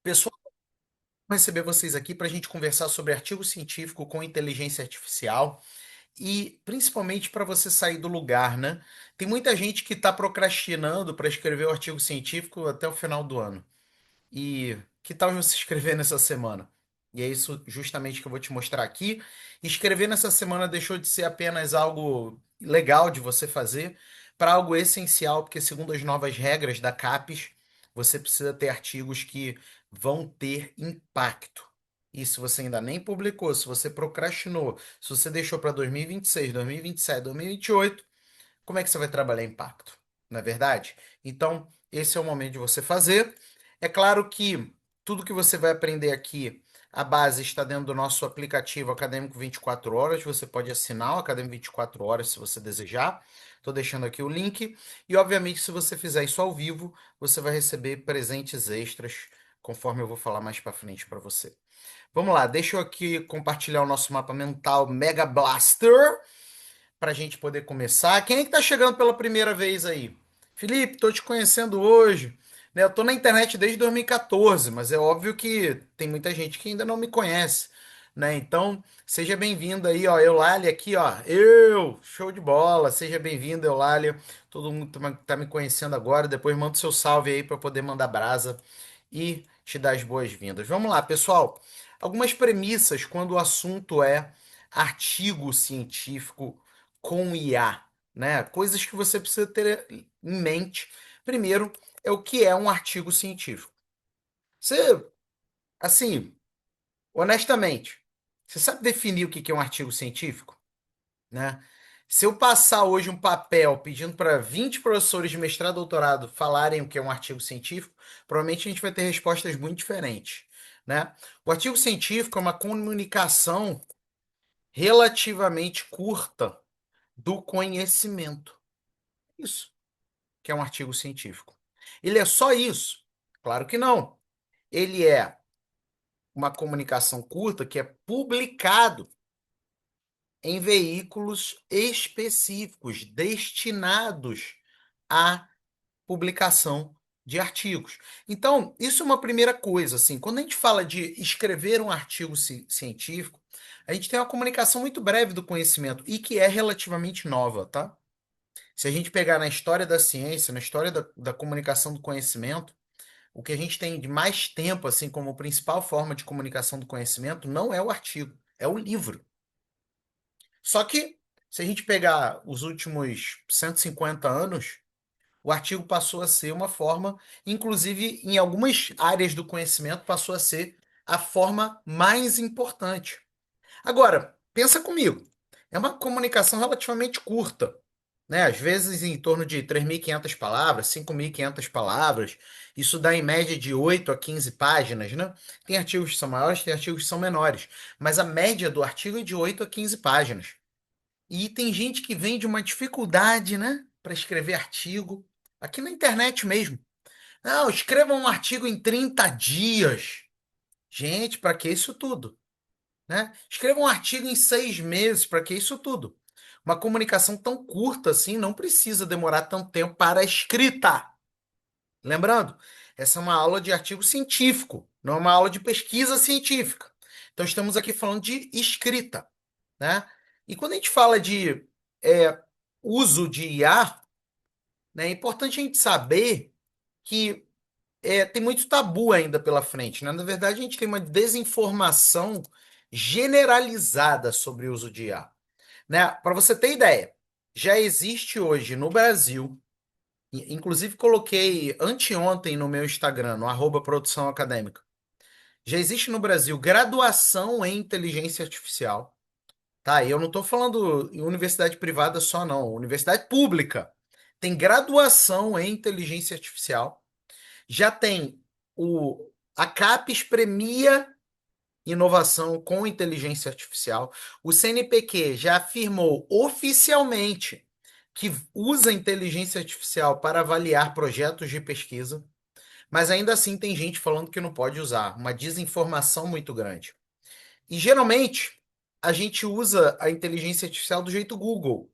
Pessoal, vou receber vocês aqui para a gente conversar sobre artigo científico com inteligência artificial e principalmente para você sair do lugar, né? Tem muita gente que está procrastinando para escrever o artigo científico até o final do ano. E que tal você escrever nessa semana? E é isso justamente que eu vou te mostrar aqui. Escrever nessa semana deixou de ser apenas algo legal de você fazer para algo essencial, porque segundo as novas regras da CAPES, você precisa ter artigos que vão ter impacto. E se você ainda nem publicou, se você procrastinou, se você deixou para 2026, 2027, 2028, como é que você vai trabalhar impacto? Não é verdade? Então, esse é o momento de você fazer. É claro que tudo que você vai aprender aqui, a base está dentro do nosso aplicativo Acadêmico 24 Horas. Você pode assinar o Acadêmico 24 Horas se você desejar. Estou deixando aqui o link. E, obviamente, se você fizer isso ao vivo, você vai receber presentes extras, conforme eu vou falar mais para frente para você. Vamos lá, deixa eu aqui compartilhar o nosso mapa mental Mega Blaster para a gente poder começar. Quem é que tá chegando pela primeira vez aí? Felipe, tô te conhecendo hoje. Né, eu tô na internet desde 2014, mas é óbvio que tem muita gente que ainda não me conhece, né? Então, seja bem-vindo aí, ó, Eulália aqui, ó. Show de bola. Seja bem-vindo, Eulália. Todo mundo tá me conhecendo agora. Depois manda o seu salve aí para poder mandar brasa e te dar as boas-vindas. Vamos lá, pessoal. Algumas premissas quando o assunto é artigo científico com IA, né? Coisas que você precisa ter em mente. Primeiro, é o que é um artigo científico. Você, assim, honestamente, você sabe definir o que é um artigo científico, né? Se eu passar hoje um papel pedindo para 20 professores de mestrado e doutorado falarem o que é um artigo científico, provavelmente a gente vai ter respostas muito diferentes, né? O artigo científico é uma comunicação relativamente curta do conhecimento. Isso que é um artigo científico. Ele é só isso? Claro que não. Ele é uma comunicação curta que é publicado em veículos específicos destinados à publicação de artigos. Então, isso é uma primeira coisa, assim, quando a gente fala de escrever um artigo científico, a gente tem uma comunicação muito breve do conhecimento e que é relativamente nova, tá? Se a gente pegar na história da ciência, na história da comunicação do conhecimento, o que a gente tem de mais tempo, assim, como principal forma de comunicação do conhecimento, não é o artigo, é o livro. Só que, se a gente pegar os últimos 150 anos, o artigo passou a ser uma forma, inclusive em algumas áreas do conhecimento, passou a ser a forma mais importante. Agora, pensa comigo, é uma comunicação relativamente curta, né? Às vezes em torno de 3.500 palavras, 5.500 palavras. Isso dá em média de 8 a 15 páginas, né? Tem artigos que são maiores, tem artigos que são menores, mas a média do artigo é de 8 a 15 páginas. E tem gente que vem de uma dificuldade, né, para escrever artigo, aqui na internet mesmo. Não, escreva um artigo em 30 dias. Gente, para que isso tudo? Né? Escreva um artigo em 6 meses, para que isso tudo? Uma comunicação tão curta assim não precisa demorar tanto tempo para a escrita. Lembrando, essa é uma aula de artigo científico, não é uma aula de pesquisa científica. Então estamos aqui falando de escrita, né? E quando a gente fala de é, uso de IA, né, é importante a gente saber que tem muito tabu ainda pela frente, né? Na verdade, a gente tem uma desinformação generalizada sobre o uso de IA, né? Para você ter ideia, já existe hoje no Brasil, inclusive coloquei anteontem no meu Instagram, no @produção acadêmica, já existe no Brasil graduação em inteligência artificial, tá? E eu não estou falando em universidade privada só, não, universidade pública. Tem graduação em inteligência artificial, já tem a CAPES premia inovação com inteligência artificial. O CNPq já afirmou oficialmente que usa inteligência artificial para avaliar projetos de pesquisa, mas ainda assim tem gente falando que não pode usar, uma desinformação muito grande. E geralmente a gente usa a inteligência artificial do jeito Google,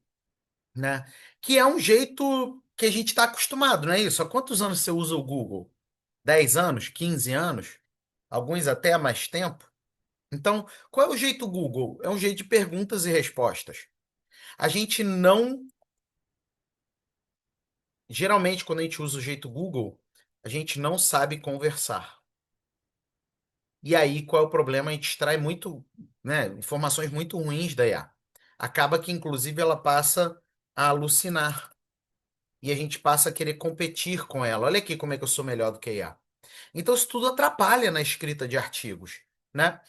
né? Que é um jeito que a gente está acostumado, não é isso? Há quantos anos você usa o Google? 10 anos? 15 anos? alguns até há mais tempo. Então, qual é o jeito Google? É um jeito de perguntas e respostas. A gente não, geralmente, quando a gente usa o jeito Google, a gente não sabe conversar. E aí, qual é o problema? A gente extrai muito, né, informações muito ruins da IA. Acaba que, inclusive, ela passa a alucinar. E a gente passa a querer competir com ela. Olha aqui como é que eu sou melhor do que a IA. Então, isso tudo atrapalha na escrita de artigos, né?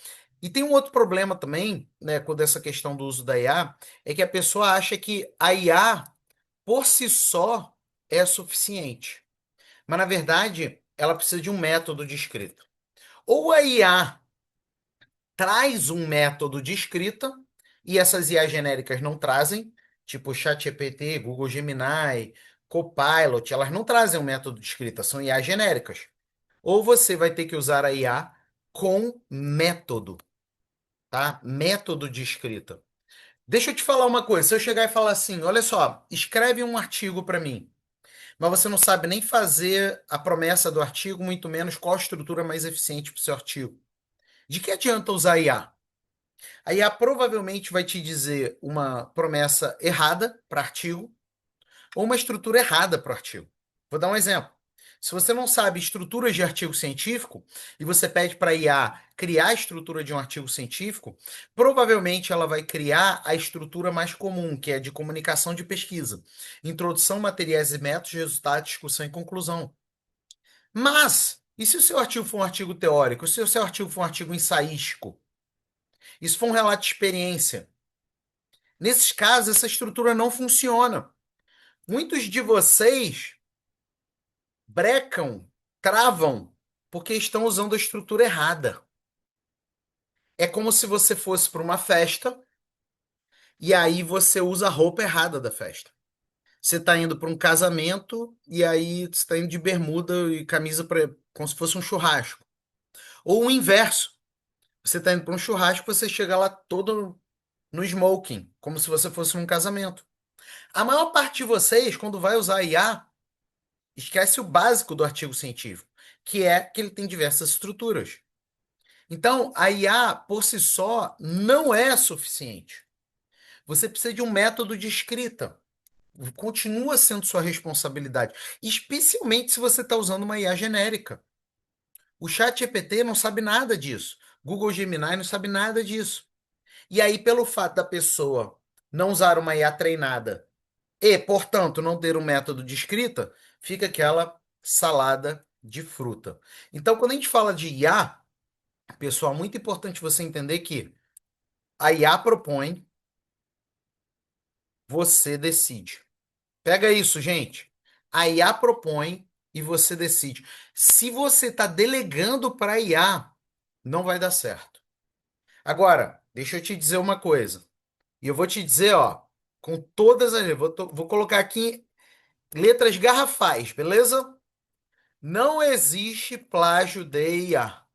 E tem um outro problema também, né, com essa questão do uso da IA, é que a pessoa acha que a IA, por si só, é suficiente. Mas, na verdade, ela precisa de um método de escrita. Ou a IA traz um método de escrita, e essas IA genéricas não trazem, tipo ChatGPT, Google Gemini, Copilot, elas não trazem um método de escrita, são IA genéricas. Ou você vai ter que usar a IA com método, tá? Método de escrita. Deixa eu te falar uma coisa. Se eu chegar e falar assim, olha só, escreve um artigo para mim, mas você não sabe nem fazer a promessa do artigo, muito menos qual a estrutura mais eficiente para o seu artigo. De que adianta usar a IA? A IA provavelmente vai te dizer uma promessa errada para artigo ou uma estrutura errada para o artigo. Vou dar um exemplo. Se você não sabe estruturas de artigo científico e você pede para a IA criar a estrutura de um artigo científico, provavelmente ela vai criar a estrutura mais comum, que é de comunicação de pesquisa. Introdução, materiais e métodos, resultado, discussão e conclusão. Mas, e se o seu artigo for um artigo teórico? Se o seu artigo for um artigo ensaístico? Isso for um relato de experiência? Nesses casos, essa estrutura não funciona. Muitos de vocês brecam, travam, porque estão usando a estrutura errada. É como se você fosse para uma festa e aí você usa a roupa errada da festa. Você está indo para um casamento e aí você está indo de bermuda e camisa como se fosse um churrasco. Ou o inverso. Você está indo para um churrasco, você chega lá todo no smoking, como se você fosse num casamento. A maior parte de vocês, quando vai usar IA, esquece o básico do artigo científico, que é que ele tem diversas estruturas. Então, a IA, por si só, não é suficiente. Você precisa de um método de escrita. Continua sendo sua responsabilidade, especialmente se você está usando uma IA genérica. O ChatGPT não sabe nada disso. Google Gemini não sabe nada disso. E aí, pelo fato da pessoa não usar uma IA treinada e, portanto, não ter um método de escrita, fica aquela salada de fruta. Então, quando a gente fala de IA, pessoal, muito importante você entender que a IA propõe, você decide. Pega isso, gente. A IA propõe e você decide. Se você está delegando para a IA, não vai dar certo. Agora, deixa eu te dizer uma coisa. E eu vou te dizer, ó, com todas as. Vou colocar aqui letras garrafais, beleza? Não existe plágio de IA.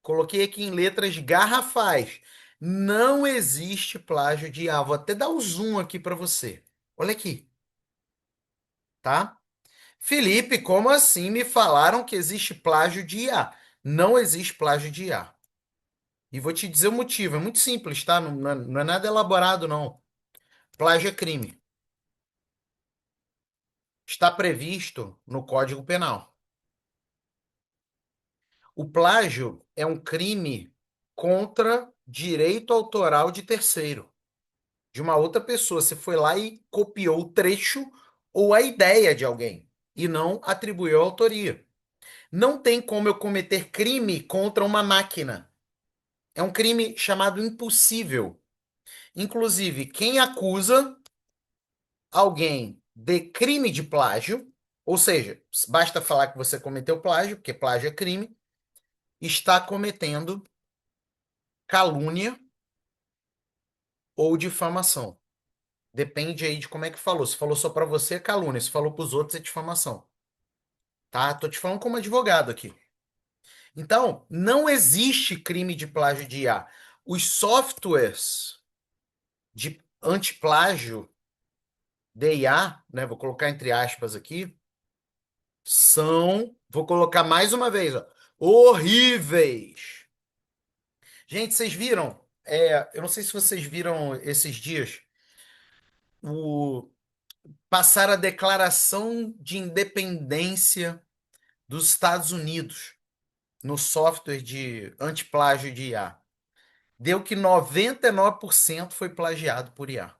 Coloquei aqui em letras garrafais. Não existe plágio de IA. Vou até dar o zoom aqui para você. Olha aqui, tá? Felipe, como assim me falaram que existe plágio de IA? Não existe plágio de IA. E vou te dizer o motivo. É muito simples, tá? Não é nada elaborado, não. Plágio é crime. Está previsto no Código Penal. O plágio é um crime contra direito autoral de terceiro, de uma outra pessoa. Você foi lá e copiou o trecho ou a ideia de alguém e não atribuiu a autoria. Não tem como eu cometer crime contra uma máquina. É um crime chamado impossível. Inclusive, quem acusa alguém de crime de plágio, ou seja, basta falar que você cometeu plágio, porque plágio é crime, está cometendo calúnia ou difamação. Depende aí de como é que falou. Se falou só para você, é calúnia. Se falou para os outros, é difamação. Tá? Tô te falando como advogado aqui. Então, não existe crime de plágio de IA. Os softwares de antiplágio de IA, né? Vou colocar entre aspas aqui, vou colocar mais uma vez, ó. horríveis. Gente, vocês viram? Eu não sei se vocês viram esses dias o passar a Declaração de Independência dos Estados Unidos no software de antiplágio de IA. Deu que 99% foi plagiado por IA.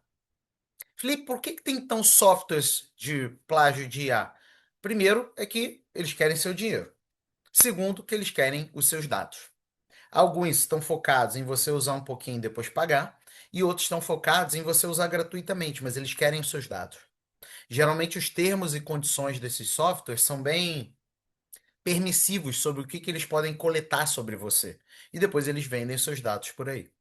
Felipe, por que tem então softwares de plágio de IA? Primeiro é que eles querem seu dinheiro. Segundo, que eles querem os seus dados. Alguns estão focados em você usar um pouquinho e depois pagar, e outros estão focados em você usar gratuitamente, mas eles querem os seus dados. Geralmente, os termos e condições desses softwares são bem permissivos sobre o que eles podem coletar sobre você. E depois eles vendem os seus dados por aí.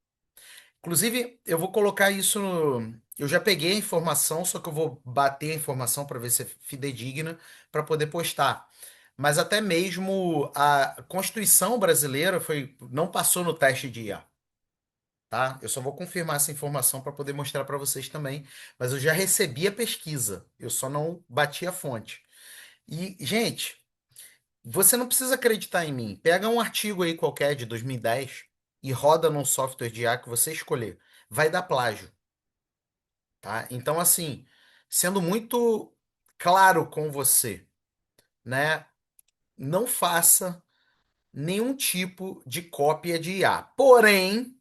Inclusive, eu vou colocar isso no. Eu já peguei a informação, só que eu vou bater a informação para ver se é fidedigna para poder postar. Mas até mesmo a Constituição brasileira não passou no teste de IA, tá? Eu só vou confirmar essa informação para poder mostrar para vocês também. Mas eu já recebi a pesquisa, eu só não bati a fonte. E, gente, você não precisa acreditar em mim. Pega um artigo aí qualquer de 2010 e roda num software de IA que você escolher. Vai dar plágio, tá? Então, assim, sendo muito claro com você, né? Não faça nenhum tipo de cópia de IA. Porém,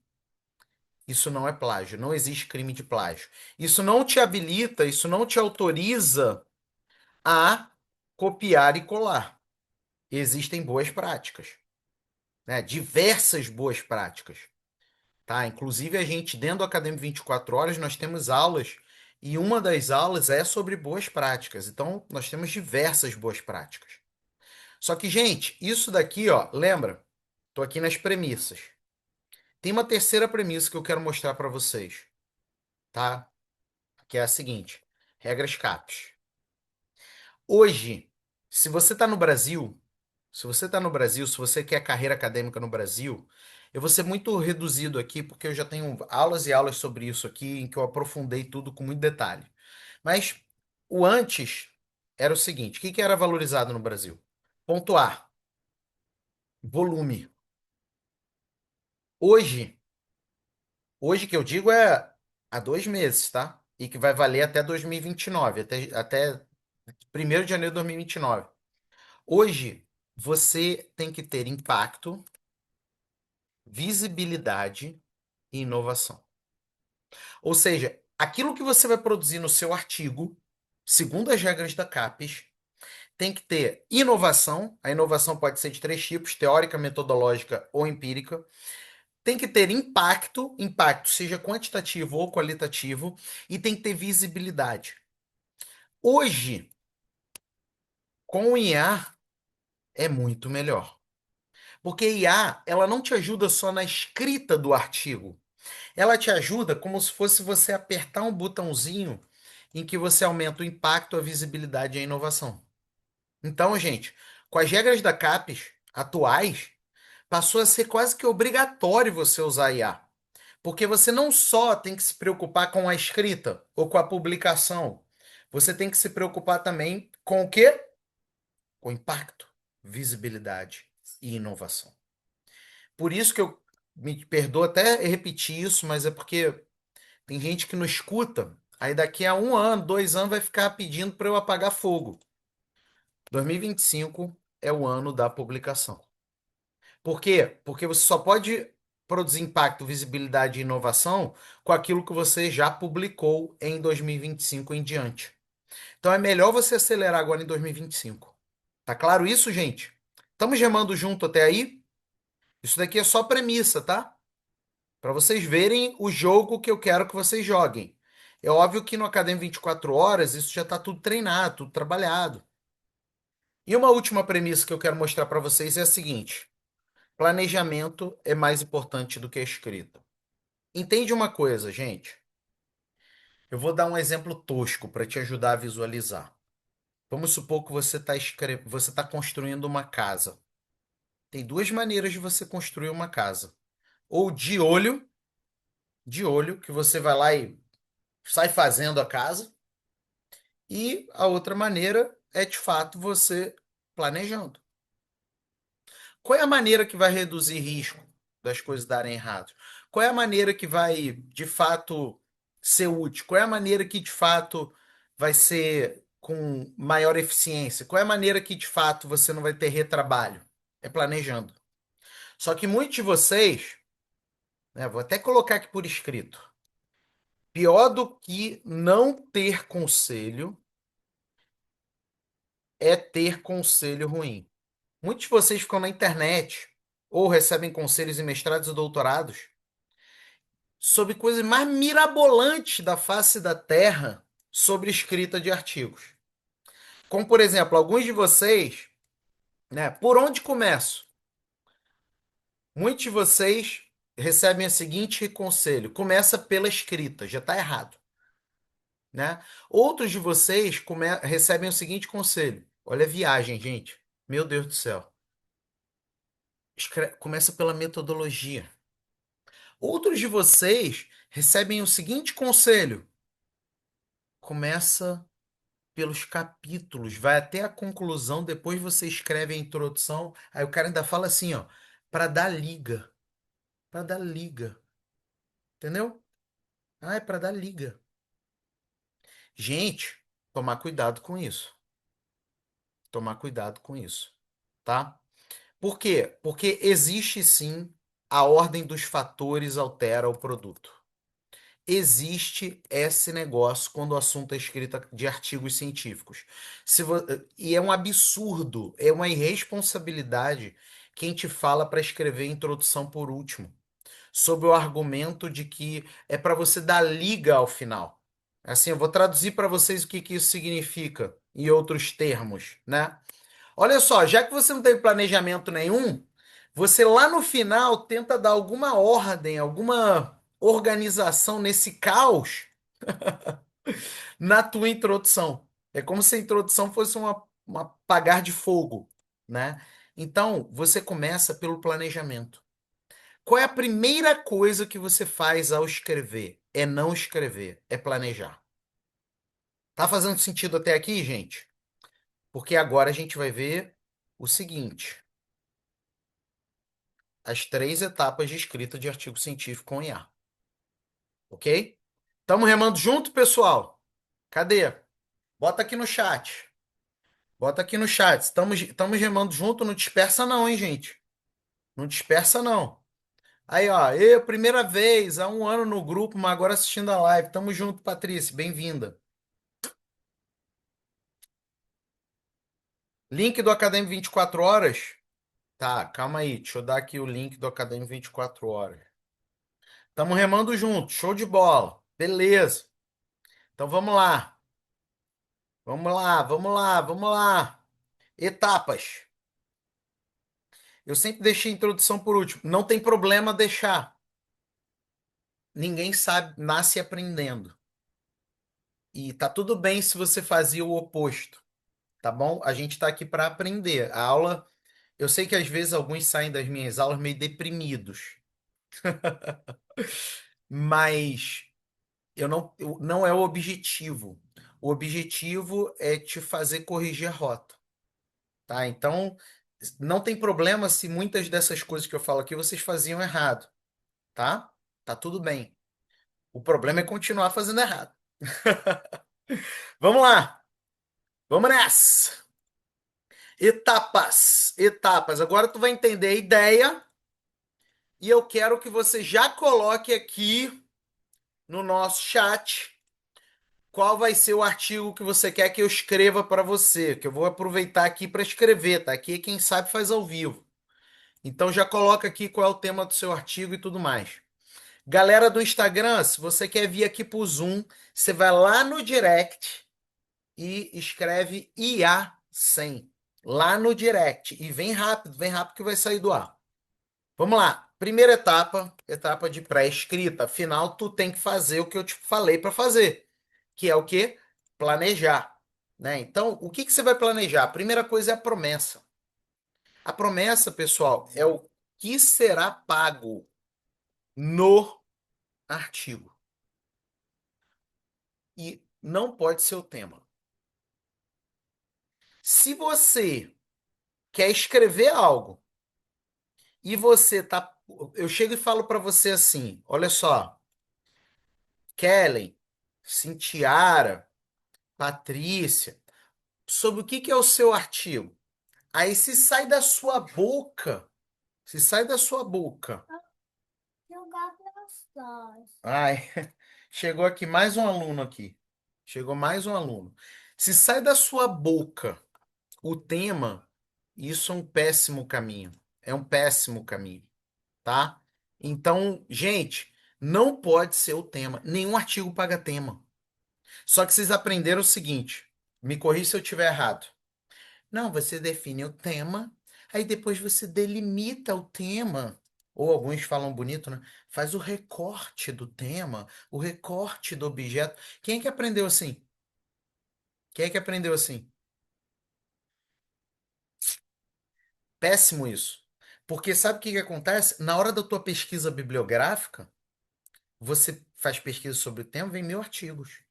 isso não é plágio. Não existe crime de plágio. Isso não te habilita, isso não te autoriza a copiar e colar. Existem boas práticas, né? Diversas boas práticas. Tá? Inclusive, a gente, dentro do Academy 24 Horas, nós temos aulas, e uma das aulas é sobre boas práticas. Então, nós temos diversas boas práticas. Só que, gente, isso daqui, ó, lembra? Tô aqui nas premissas. Tem uma terceira premissa que eu quero mostrar para vocês, tá? Que é a seguinte: regras CAPES. Hoje, se você está no Brasil, se você quer carreira acadêmica no Brasil, eu vou ser muito reduzido aqui, porque eu já tenho aulas e aulas sobre isso aqui, em que eu aprofundei tudo com muito detalhe. Mas o antes era o seguinte: o que que era valorizado no Brasil? Ponto A, volume. Hoje, hoje que eu digo é há 2 meses, tá? E que vai valer até 2029, até 1º de janeiro de 2029. Hoje, você tem que ter impacto, visibilidade e inovação. Ou seja, aquilo que você vai produzir no seu artigo, segundo as regras da CAPES, tem que ter inovação. A inovação pode ser de três tipos: teórica, metodológica ou empírica. Tem que ter impacto, impacto seja quantitativo ou qualitativo, e tem que ter visibilidade. Hoje, com o IA, é muito melhor. Porque a IA, ela não te ajuda só na escrita do artigo. Ela te ajuda como se fosse você apertar um botãozinho em que você aumenta o impacto, a visibilidade e a inovação. Então, gente, com as regras da CAPES atuais, passou a ser quase que obrigatório você usar IA. Porque você não só tem que se preocupar com a escrita ou com a publicação, você tem que se preocupar também com o quê? Com impacto, visibilidade e inovação. Por isso que eu me perdoa até repetir isso, mas é porque tem gente que não escuta, aí daqui a 1 ano, 2 anos, vai ficar pedindo para eu apagar fogo. 2025 é o ano da publicação. Por quê? Porque você só pode produzir impacto, visibilidade e inovação com aquilo que você já publicou em 2025 em diante. Então é melhor você acelerar agora em 2025. Tá claro isso, gente? Estamos remando junto até aí? Isso daqui é só premissa, tá? Para vocês verem o jogo que eu quero que vocês joguem. É óbvio que no Academy 24 Horas isso já está tudo treinado, tudo trabalhado. E uma última premissa que eu quero mostrar para vocês é a seguinte: planejamento é mais importante do que a escrita. Entende uma coisa, gente? Eu vou dar um exemplo tosco para te ajudar a visualizar. Vamos supor que você tá construindo uma casa. Tem duas maneiras de você construir uma casa. Ou de olho, que você vai lá e sai fazendo a casa. E a outra maneira é, de fato, você planejando. Qual é a maneira que vai reduzir risco das coisas darem errado? Qual é a maneira que vai, de fato, ser útil? Qual é a maneira que, de fato, vai ser com maior eficiência? Qual é a maneira que, de fato, você não vai ter retrabalho? É planejando. Só que muitos de vocês, né, vou até colocar aqui por escrito, pior do que não ter conselho é ter conselho ruim. Muitos de vocês ficam na internet ou recebem conselhos em mestrados e doutorados sobre coisas mais mirabolantes da face da Terra sobre escrita de artigos. Como, por exemplo, alguns de vocês, né? Por onde começo? Muitos de vocês recebem o seguinte conselho: começa pela escrita, já está errado, né? Outros de vocês recebem o seguinte conselho: olha a viagem, gente. Meu Deus do céu. Começa pela metodologia. Outros de vocês recebem o seguinte conselho: começa pelos capítulos, vai até a conclusão, depois você escreve a introdução, aí o cara ainda fala assim, ó, para dar liga, para dar liga, entendeu? Ah, é para dar liga. Gente, tomar cuidado com isso. Tomar cuidado com isso, tá? Por quê? Porque existe sim a ordem dos fatores altera o produto. Existe esse negócio quando o assunto é escrita de artigos científicos. E é um absurdo, é uma irresponsabilidade quem te fala para escrever a introdução por último, sob o argumento de que é para você dar liga ao final. Assim, eu vou traduzir para vocês o que que isso significa em outros termos, né? Olha só, já que você não teve planejamento nenhum, você lá no final tenta dar alguma ordem, alguma organização nesse caos na tua introdução. É como se a introdução fosse uma apagar de fogo, né? Então, você começa pelo planejamento. Qual é a primeira coisa que você faz ao escrever? É não escrever, é planejar. Tá fazendo sentido até aqui, gente? Porque agora a gente vai ver o seguinte. As três etapas de escrita de artigo científico com IA. Ok? Tamo remando junto, pessoal? Cadê? Bota aqui no chat. Bota aqui no chat. Estamos remando junto, não dispersa não, hein, gente? Não dispersa não. Aí, ó, primeira vez, há um ano no grupo, mas agora assistindo a live. Tamo junto, Patrícia, bem-vinda. Link do Academy 24 horas? Tá, calma aí, deixa eu dar aqui o link do Academy 24 horas. Tamo remando junto, show de bola. Beleza. Então vamos lá. Vamos lá, vamos lá, vamos lá. Etapas. Eu sempre deixei a introdução por último. Não tem problema deixar. Ninguém sabe, nasce aprendendo. E tá tudo bem se você fazia o oposto, tá bom? A gente tá aqui para aprender. A aula, eu sei que às vezes alguns saem das minhas aulas meio deprimidos, mas não é o objetivo. O objetivo é te fazer corrigir a rota, tá? Então, não tem problema se muitas dessas coisas que eu falo aqui vocês faziam errado, tá? Tá tudo bem. O problema é continuar fazendo errado. Vamos lá, vamos nessa. Etapas, etapas. Agora tu vai entender a ideia e eu quero que você já coloque aqui no nosso chat qual vai ser o artigo que você quer que eu escreva para você, que eu vou aproveitar aqui para escrever, tá? Aqui quem sabe faz ao vivo. Então já coloca aqui qual é o tema do seu artigo e tudo mais. Galera do Instagram, se você quer vir aqui pro Zoom, você vai lá no direct e escreve IA100 lá no direct. E vem rápido que vai sair do ar. Vamos lá. Primeira etapa, etapa de pré-escrita. Afinal, tu tem que fazer o que eu te falei para fazer, que é o quê? Planejar, né? Então, o que que você vai planejar? A primeira coisa é a promessa. A promessa, pessoal, é o que será pago no artigo. E não pode ser o tema. Se você quer escrever algo e você tá. Eu chego e falo para você assim: olha só, Kellen, Cintiara, Patrícia, sobre o que que é o seu artigo? Aí se sai da sua boca, se sai da sua boca. Jogar Brawl. Ai, chegou aqui mais um aluno aqui. Chegou mais um aluno. Se sai da sua boca o tema, isso é um péssimo caminho. É um péssimo caminho, tá? Então, gente, não pode ser o tema. Nenhum artigo paga tema. Só que vocês aprenderam o seguinte, me corrija se eu estiver errado. Não, você define o tema, aí depois você delimita o tema. Ou alguns falam bonito, né? Faz o recorte do tema, o recorte do objeto. Quem é que aprendeu assim? Quem é que aprendeu assim? Péssimo isso. Porque sabe o que que acontece? Na hora da tua pesquisa bibliográfica, você faz pesquisa sobre o tema, vem 1.000 artigos.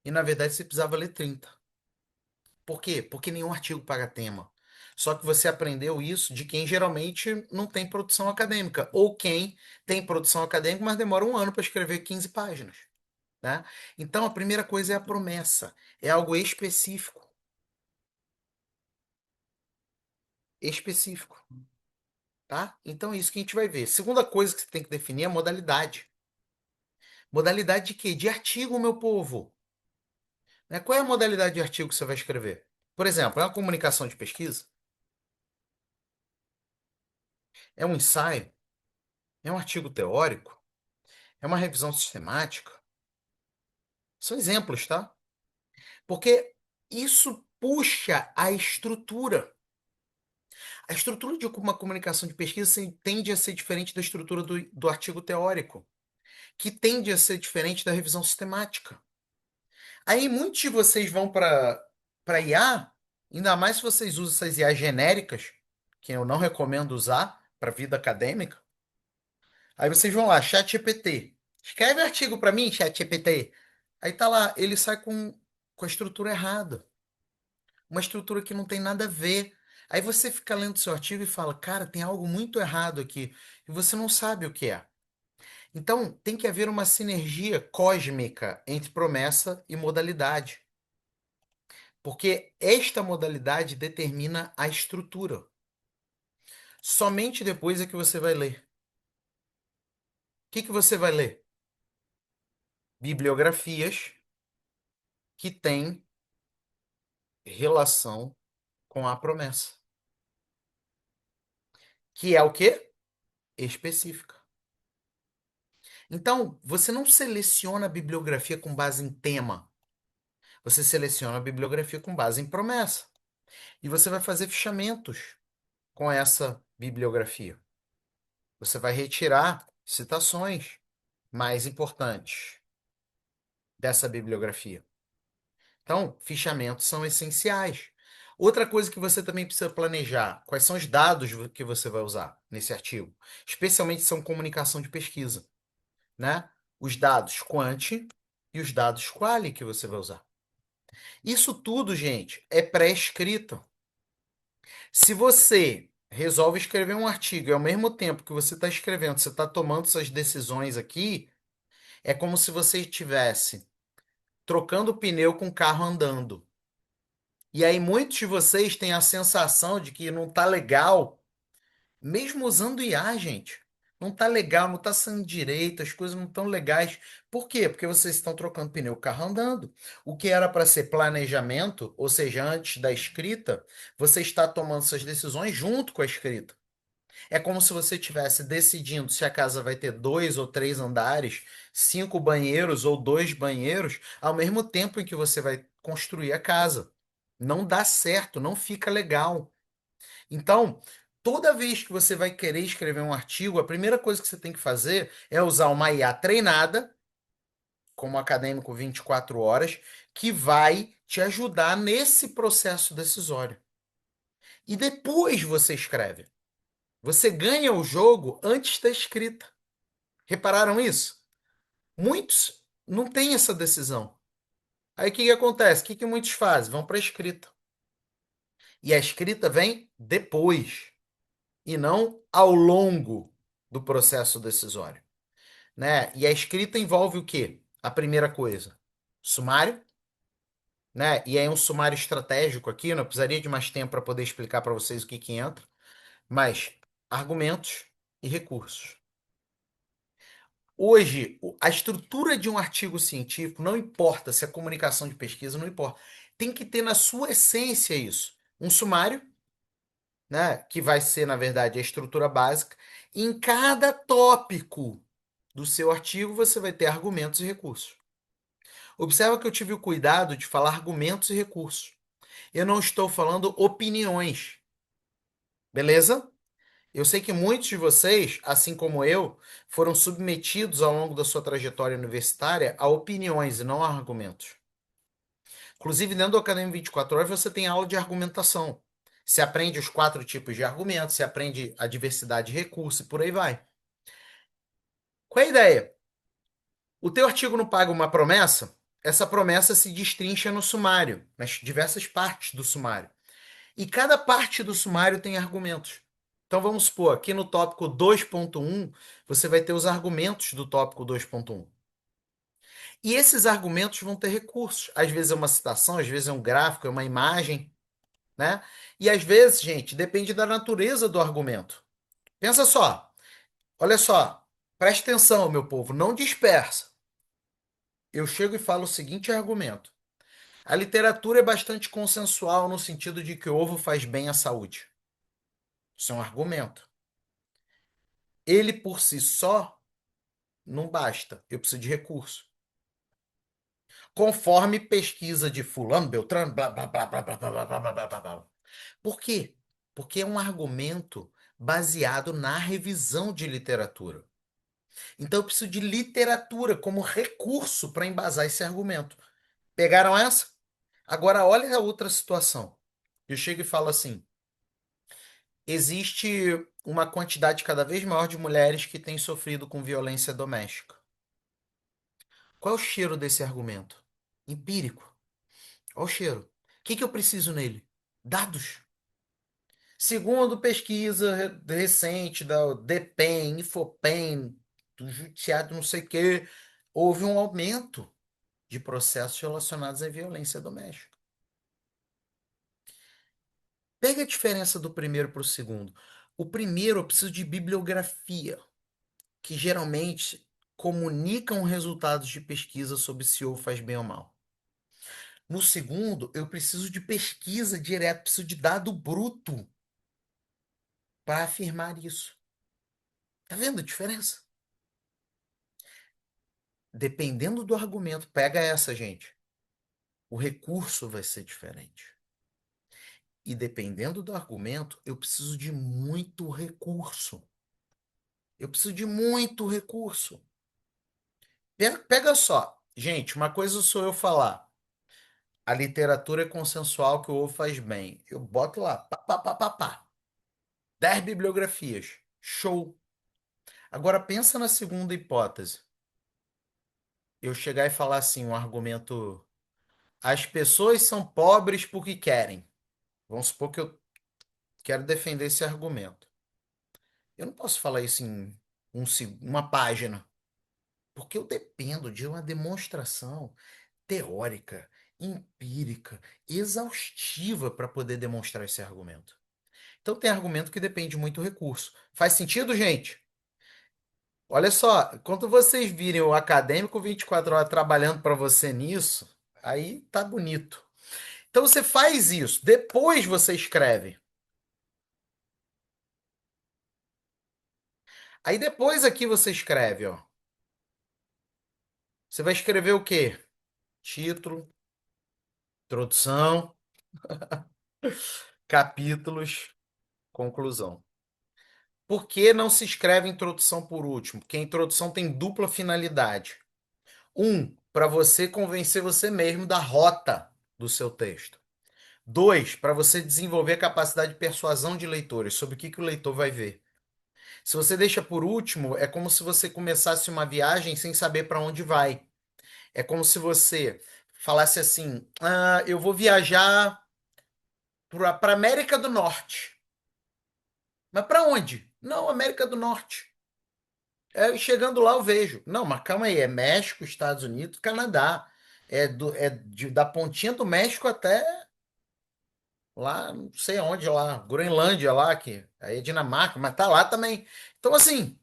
E na verdade você precisava ler 30. Por quê? Porque nenhum artigo paga tema. Só que você aprendeu isso de quem geralmente não tem produção acadêmica, ou quem tem produção acadêmica, mas demora um ano para escrever 15 páginas, né? Então a primeira coisa é a promessa, é algo específico, específico, tá? Então é isso que a gente vai ver. Segunda coisa que você tem que definir é a modalidade. Modalidade de quê? De artigo, meu povo. Né? Qual é a modalidade de artigo que você vai escrever? Por exemplo, é uma comunicação de pesquisa? É um ensaio? É um artigo teórico? É uma revisão sistemática? São exemplos, tá? Porque isso puxa a estrutura. A estrutura de uma comunicação de pesquisa tende a ser diferente da estrutura do artigo teórico, que tende a ser diferente da revisão sistemática. Aí muitos de vocês vão para IA, ainda mais se vocês usam essas IA genéricas, que eu não recomendo usar para vida acadêmica. Aí vocês vão lá, ChatGPT. Escreve um artigo para mim, ChatGPT. Aí tá lá, ele sai com a estrutura errada. Uma estrutura que não tem nada a ver. Aí você fica lendo seu artigo e fala, cara, tem algo muito errado aqui. E você não sabe o que é. Então, tem que haver uma sinergia cósmica entre promessa e modalidade. Porque esta modalidade determina a estrutura. Somente depois é que você vai ler. O que que você vai ler? Bibliografias que têm relação com a promessa. Que é o quê? Específica. Então, você não seleciona a bibliografia com base em tema. Você seleciona a bibliografia com base em promessa. E você vai fazer fichamentos com essa bibliografia. Você vai retirar citações mais importantes dessa bibliografia. Então, fichamentos são essenciais. Outra coisa que você também precisa planejar, quais são os dados que você vai usar nesse artigo? Especialmente são comunicação de pesquisa, né? Os dados quant e os dados quali que você vai usar. Isso tudo, gente, é pré-escrito. Se você resolve escrever um artigo e ao mesmo tempo que você está escrevendo, você está tomando suas decisões aqui, é como se você estivesse trocando o pneu com o carro andando. E aí muitos de vocês têm a sensação de que não está legal, mesmo usando IA, gente. Não está legal, não está saindo direito, as coisas não estão legais. Por quê? Porque vocês estão trocando pneu, com o carro andando. O que era para ser planejamento, ou seja, antes da escrita, você está tomando suas decisões junto com a escrita. É como se você estivesse decidindo se a casa vai ter 2 ou 3 andares, 5 banheiros ou 2 banheiros, ao mesmo tempo em que você vai construir a casa. Não dá certo, não fica legal. Então, toda vez que você vai querer escrever um artigo, a primeira coisa que você tem que fazer é usar uma IA treinada, como acadêmico 24 horas, que vai te ajudar nesse processo decisório. E depois você escreve. Você ganha o jogo antes da escrita. Repararam isso? Muitos não têm essa decisão. Aí o que que acontece? O que que muitos fazem? Vão para a escrita. E a escrita vem depois. e não ao longo do processo decisório, né? E a escrita envolve o quê? A primeira coisa, sumário, né? E aí um sumário estratégico aqui, não precisaria de mais tempo para poder explicar para vocês o que que entra, mas argumentos e recursos. Hoje, a estrutura de um artigo científico, não importa se é comunicação de pesquisa, não importa. Tem que ter na sua essência isso. Um sumário, né, que vai ser, na verdade, a estrutura básica. Em cada tópico do seu artigo, você vai ter argumentos e recursos. Observa que eu tive o cuidado de falar argumentos e recursos. Eu não estou falando opiniões, beleza? Eu sei que muitos de vocês, assim como eu, foram submetidos ao longo da sua trajetória universitária a opiniões e não a argumentos. Inclusive, dentro do Academia 24 Horas, você tem aula de argumentação. Você aprende os quatro tipos de argumentos, você aprende a diversidade de recursos e por aí vai. Qual é a ideia? O teu artigo não paga uma promessa? Essa promessa se destrincha no sumário, nas diversas partes do sumário. E cada parte do sumário tem argumentos. Então vamos supor, aqui no tópico 2.1, você vai ter os argumentos do tópico 2.1. E esses argumentos vão ter recursos. Às vezes é uma citação, às vezes é um gráfico, é uma imagem, né? E às vezes, gente, depende da natureza do argumento. Pensa só, olha só, preste atenção, meu povo, não dispersa. Eu chego e falo o seguinte argumento. A literatura é bastante consensual no sentido de que o ovo faz bem à saúde. Isso é um argumento. Ele por si só não basta. Eu preciso de recurso. Conforme pesquisa de fulano, Beltrano, blá, blá, blá, blá, blá, blá, blá, blá, blá, blá, blá, blá. Por quê? Porque é um argumento baseado na revisão de literatura. Então eu preciso de literatura como recurso para embasar esse argumento. Pegaram essa? Agora olha a outra situação. Eu chego e falo assim: existe uma quantidade cada vez maior de mulheres que têm sofrido com violência doméstica. Qual é o cheiro desse argumento? Empírico. Olha o cheiro. O que que eu preciso nele? Dados. Segundo pesquisa recente da DPEM, Infopen, do Judiciário, não sei o quê, houve um aumento de processos relacionados à violência doméstica. Pega a diferença do primeiro para o segundo. O primeiro eu preciso de bibliografia, que geralmente comunicam resultados de pesquisa sobre se ovo faz bem ou mal. No segundo, eu preciso de pesquisa direta, preciso de dado bruto para afirmar isso. Tá vendo a diferença? Dependendo do argumento, pega essa, gente. O recurso vai ser diferente. E dependendo do argumento, eu preciso de muito recurso. Eu preciso de muito recurso. Pega só. Gente, uma coisa sou eu falar. A literatura é consensual que o ovo faz bem. Eu boto lá, pá, pá, pá, pá, pá. 10 bibliografias. Show. Agora pensa na segunda hipótese. Eu chegar e falar assim, um argumento. As pessoas são pobres porque querem. Vamos supor que eu quero defender esse argumento. Eu não posso falar isso em uma página, porque eu dependo de uma demonstração teórica, empírica, exaustiva para poder demonstrar esse argumento. Então tem argumento que depende muito do recurso. Faz sentido, gente? Olha só, quando vocês virem o acadêmico 24 horas trabalhando para você nisso, aí tá bonito. Então você faz isso, depois você escreve. Aí depois aqui você escreve, ó. Você vai escrever o quê? Título, introdução, capítulos, conclusão. Por que não se escreve introdução por último? Porque a introdução tem dupla finalidade. Um, para você convencer você mesmo da rota do seu texto. Dois, para você desenvolver a capacidade de persuasão de leitores sobre o que que o leitor vai ver. Se você deixa por último, é como se você começasse uma viagem sem saber para onde vai. É como se você falasse assim: eu vou viajar para América do Norte. Mas para onde? Não, América do Norte. É, chegando lá eu vejo. Não, mas calma aí, é México, Estados Unidos, Canadá. Da pontinha do México até lá, não sei aonde lá, Groenlândia lá, que aí é Dinamarca, mas tá lá também. Então, assim,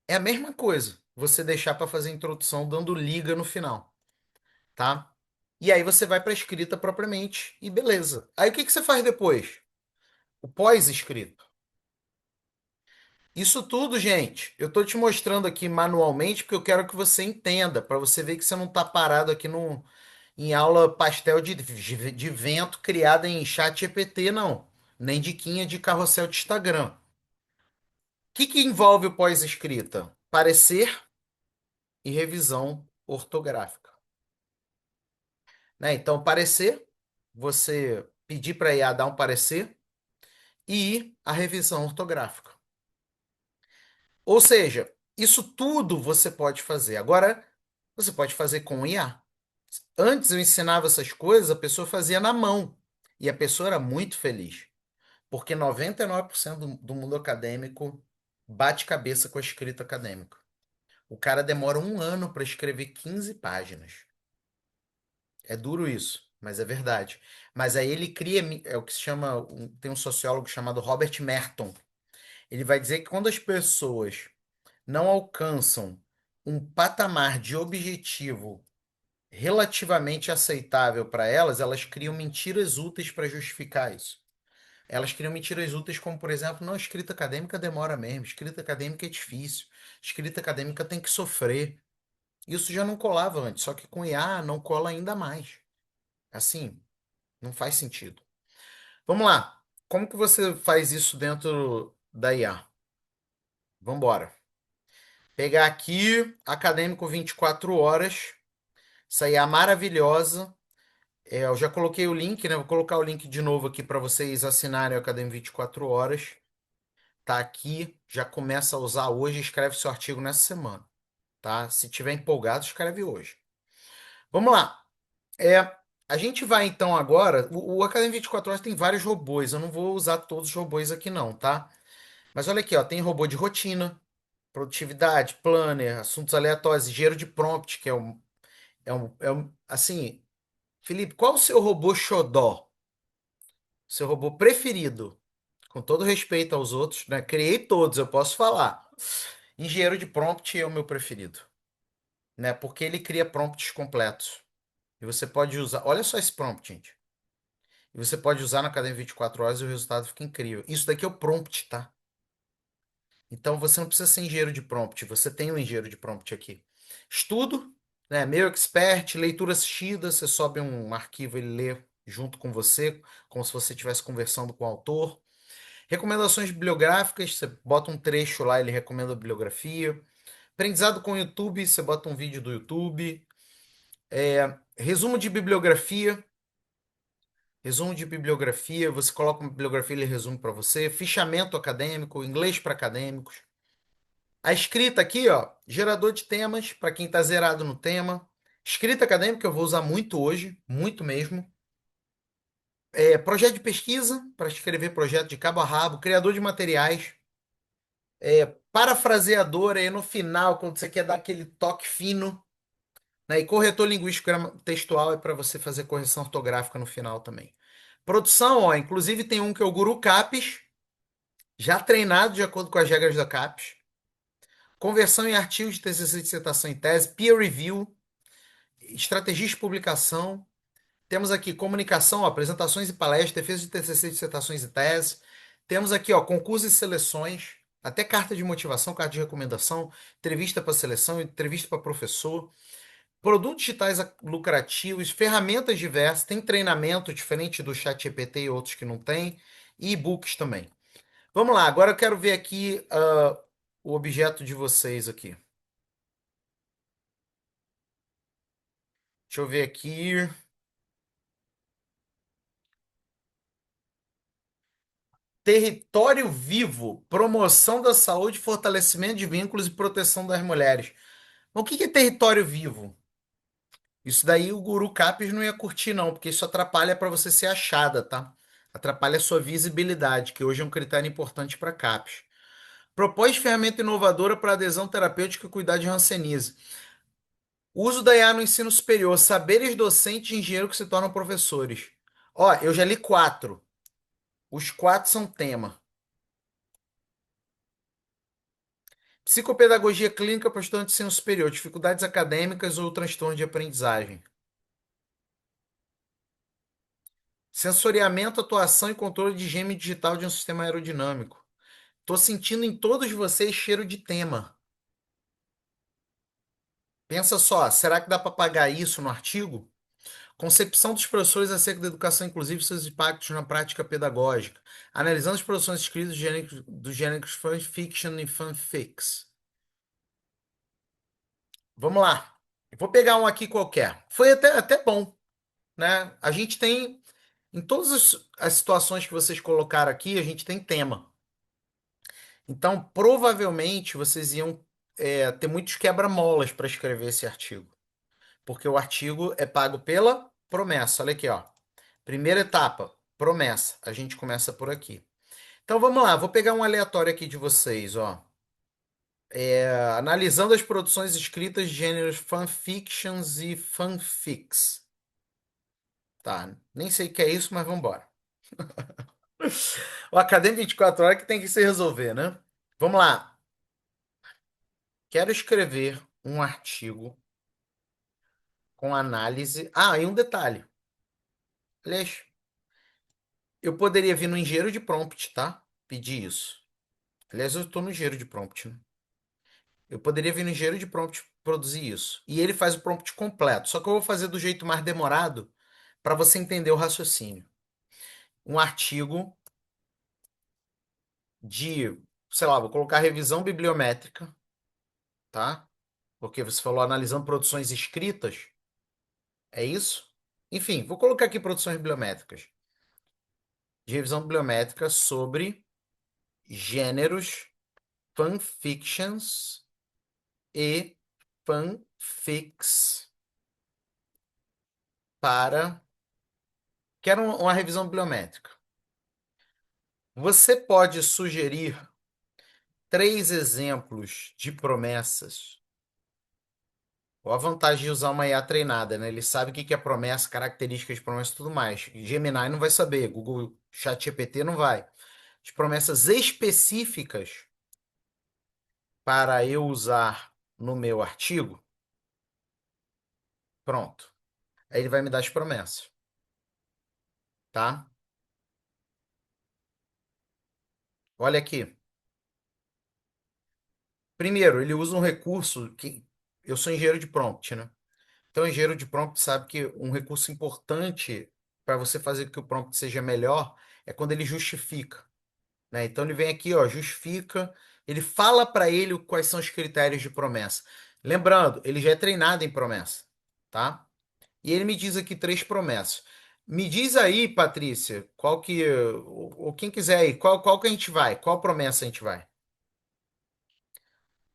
é a mesma coisa. Você deixar para fazer a introdução dando liga no final, tá? E aí você vai para a escrita propriamente e beleza. Aí o que que você faz depois? O pós-escrito. Isso tudo, gente, eu tô te mostrando aqui manualmente porque eu quero que você entenda, para você ver que você não tá parado aqui no, em aula pastel de vento criada em chat GPT, não. Nem diquinha de carrossel de Instagram. O que que envolve o pós-escrita? Parecer e revisão ortográfica. Né? Então, parecer, você pedir para a IA dar um parecer e a revisão ortográfica. Ou seja, isso tudo você pode fazer. Agora, você pode fazer com IA. Antes eu ensinava essas coisas, a pessoa fazia na mão. E a pessoa era muito feliz. Porque 99% do mundo acadêmico bate cabeça com a escrita acadêmica. O cara demora um ano para escrever 15 páginas. É duro isso, mas é verdade. Mas aí ele cria, é o que se chama, tem um sociólogo chamado Robert Merton. Ele vai dizer que quando as pessoas não alcançam um patamar de objetivo relativamente aceitável para elas, elas criam mentiras úteis para justificar isso. Elas criam mentiras úteis, como, por exemplo, não, escrita acadêmica demora mesmo, escrita acadêmica é difícil, escrita acadêmica tem que sofrer. Isso já não colava antes, só que com IA não cola ainda mais. Assim, não faz sentido. Vamos lá. Como que você faz isso dentro da IA? Vamos embora. Pegar aqui, Acadêmico 24 horas, essa IA maravilhosa. É, eu já coloquei o link, né? Vou colocar o link de novo aqui para vocês assinarem o Acadêmico 24 horas. Tá aqui, já começa a usar hoje, escreve seu artigo nessa semana, tá? Se tiver empolgado, escreve hoje. Vamos lá. É, a gente vai então agora. O Academia 24 Horas tem vários robôs. Eu não vou usar todos os robôs aqui, não, tá? Mas olha aqui, ó, tem robô de rotina, produtividade, planner, assuntos aleatórios, engenheiro de prompt, que assim, Felipe, qual o seu robô xodó? Seu robô preferido? Com todo respeito aos outros, né? Criei todos, eu posso falar. Engenheiro de prompt é o meu preferido, né? Porque ele cria prompts completos. E você pode usar. Olha só esse prompt, gente. E você pode usar na Academia 24 horas e o resultado fica incrível. Isso daqui é o prompt, tá? Então você não precisa ser engenheiro de prompt, você tem um engenheiro de prompt aqui. Estudo, né? Meu expert, leitura assistida, você sobe um arquivo, ele lê junto com você, como se você estivesse conversando com o autor. Recomendações bibliográficas, você bota um trecho lá, ele recomenda a bibliografia. Aprendizado com o YouTube, você bota um vídeo do YouTube. Resumo de bibliografia. Resumo de bibliografia, você coloca uma bibliografia, ele resume para você. Fichamento acadêmico, inglês para acadêmicos. A escrita aqui, ó, gerador de temas, para quem está zerado no tema. Escrita acadêmica eu vou usar muito hoje, muito mesmo. Projeto de pesquisa, para escrever projeto de cabo a rabo. Criador de materiais. Parafraseador aí no final, quando você quer dar aquele toque fino. Né? E corretor linguístico textual é para você fazer correção ortográfica no final também. Produção, ó, inclusive tem um que é o Guru Capes, já treinado de acordo com as regras da CAPES. Conversão em artigos de TCC, dissertação e tese, peer review, estratégia de publicação. Temos aqui comunicação, ó, apresentações e palestras, defesa de TCC, dissertações e tese. Temos aqui, ó, concursos e seleções, até carta de motivação, carta de recomendação, entrevista para seleção, entrevista para professor. Produtos digitais lucrativos, ferramentas diversas, tem treinamento diferente do ChatGPT e outros que não tem, e e-books também. Vamos lá, agora eu quero ver aqui o objeto de vocês aqui. Deixa eu ver aqui. Território Vivo, promoção da saúde, fortalecimento de vínculos e proteção das mulheres. Mas o que que é território vivo? Isso daí o Guru Capes não ia curtir, não, porque isso atrapalha para você ser achada, tá? Atrapalha a sua visibilidade, que hoje é um critério importante para CAPES. Propôs ferramenta inovadora para adesão terapêutica e cuidar de hanseníase. Uso da IA no ensino superior, saberes docentes e engenheiro que se tornam professores. Ó, eu já li quatro. Os quatro são tema. Psicopedagogia clínica para estudante de ensino superior, dificuldades acadêmicas ou transtorno de aprendizagem. Sensoriamento, atuação e controle de gêmeo digital de um sistema aerodinâmico. Tô sentindo em todos vocês cheiro de tema. Pensa só, será que dá para pagar isso no artigo? Concepção dos professores acerca da educação inclusiva e seus impactos na prática pedagógica. Analisando as produções escritas dos gêneros fanfiction e fanfics. Vamos lá. Eu vou pegar um aqui qualquer. Foi até bom, né? A gente tem, em todas as situações que vocês colocaram aqui, a gente tem tema. Então, provavelmente, vocês iam ter muitos quebra-molas para escrever esse artigo. Porque o artigo é pago pela promessa. Olha aqui, ó. Primeira etapa, promessa. A gente começa por aqui. Então vamos lá, vou pegar um aleatório aqui de vocês, ó. Analisando as produções escritas de gêneros fanfictions e fanfics. Tá, nem sei o que é isso, mas vamos embora. O Acadêmico 24 horas que tem que se resolver, né? Vamos lá. Quero escrever um artigo com análise. Ah, e um detalhe. Aliás, eu poderia vir no engenheiro de prompt, tá? Pedir isso. Aliás, eu estou no engenheiro de prompt, né? Eu poderia vir no engenheiro de prompt produzir isso. E ele faz o prompt completo. Só que eu vou fazer do jeito mais demorado para você entender o raciocínio. Um artigo de, sei lá, vou colocar revisão bibliométrica, tá? Porque você falou analisando produções escritas, é isso? Enfim, vou colocar aqui produções bibliométricas. De revisão bibliométrica sobre gêneros, fanfictions e fanfics para. Quero uma revisão bibliométrica. Você pode sugerir três exemplos de promessas. Qual a vantagem de usar uma IA treinada, né? Ele sabe o que que é promessa, características de promessa e tudo mais. Gemini não vai saber, Google ChatGPT não vai. De promessas específicas para eu usar no meu artigo, pronto. Aí ele vai me dar as promessas, tá? Olha aqui. Primeiro, ele usa um recurso que eu sou engenheiro de prompt, né? Então, o engenheiro de prompt sabe que um recurso importante para você fazer com que o prompt seja melhor é quando ele justifica, né? Então, ele vem aqui, ó, justifica, ele fala para ele quais são os critérios de promessa. Lembrando, ele já é treinado em promessa, tá? E ele me diz aqui três promessas. Me diz aí, Patrícia, qual que, ou quem quiser aí, qual que a gente vai? Qual promessa a gente vai?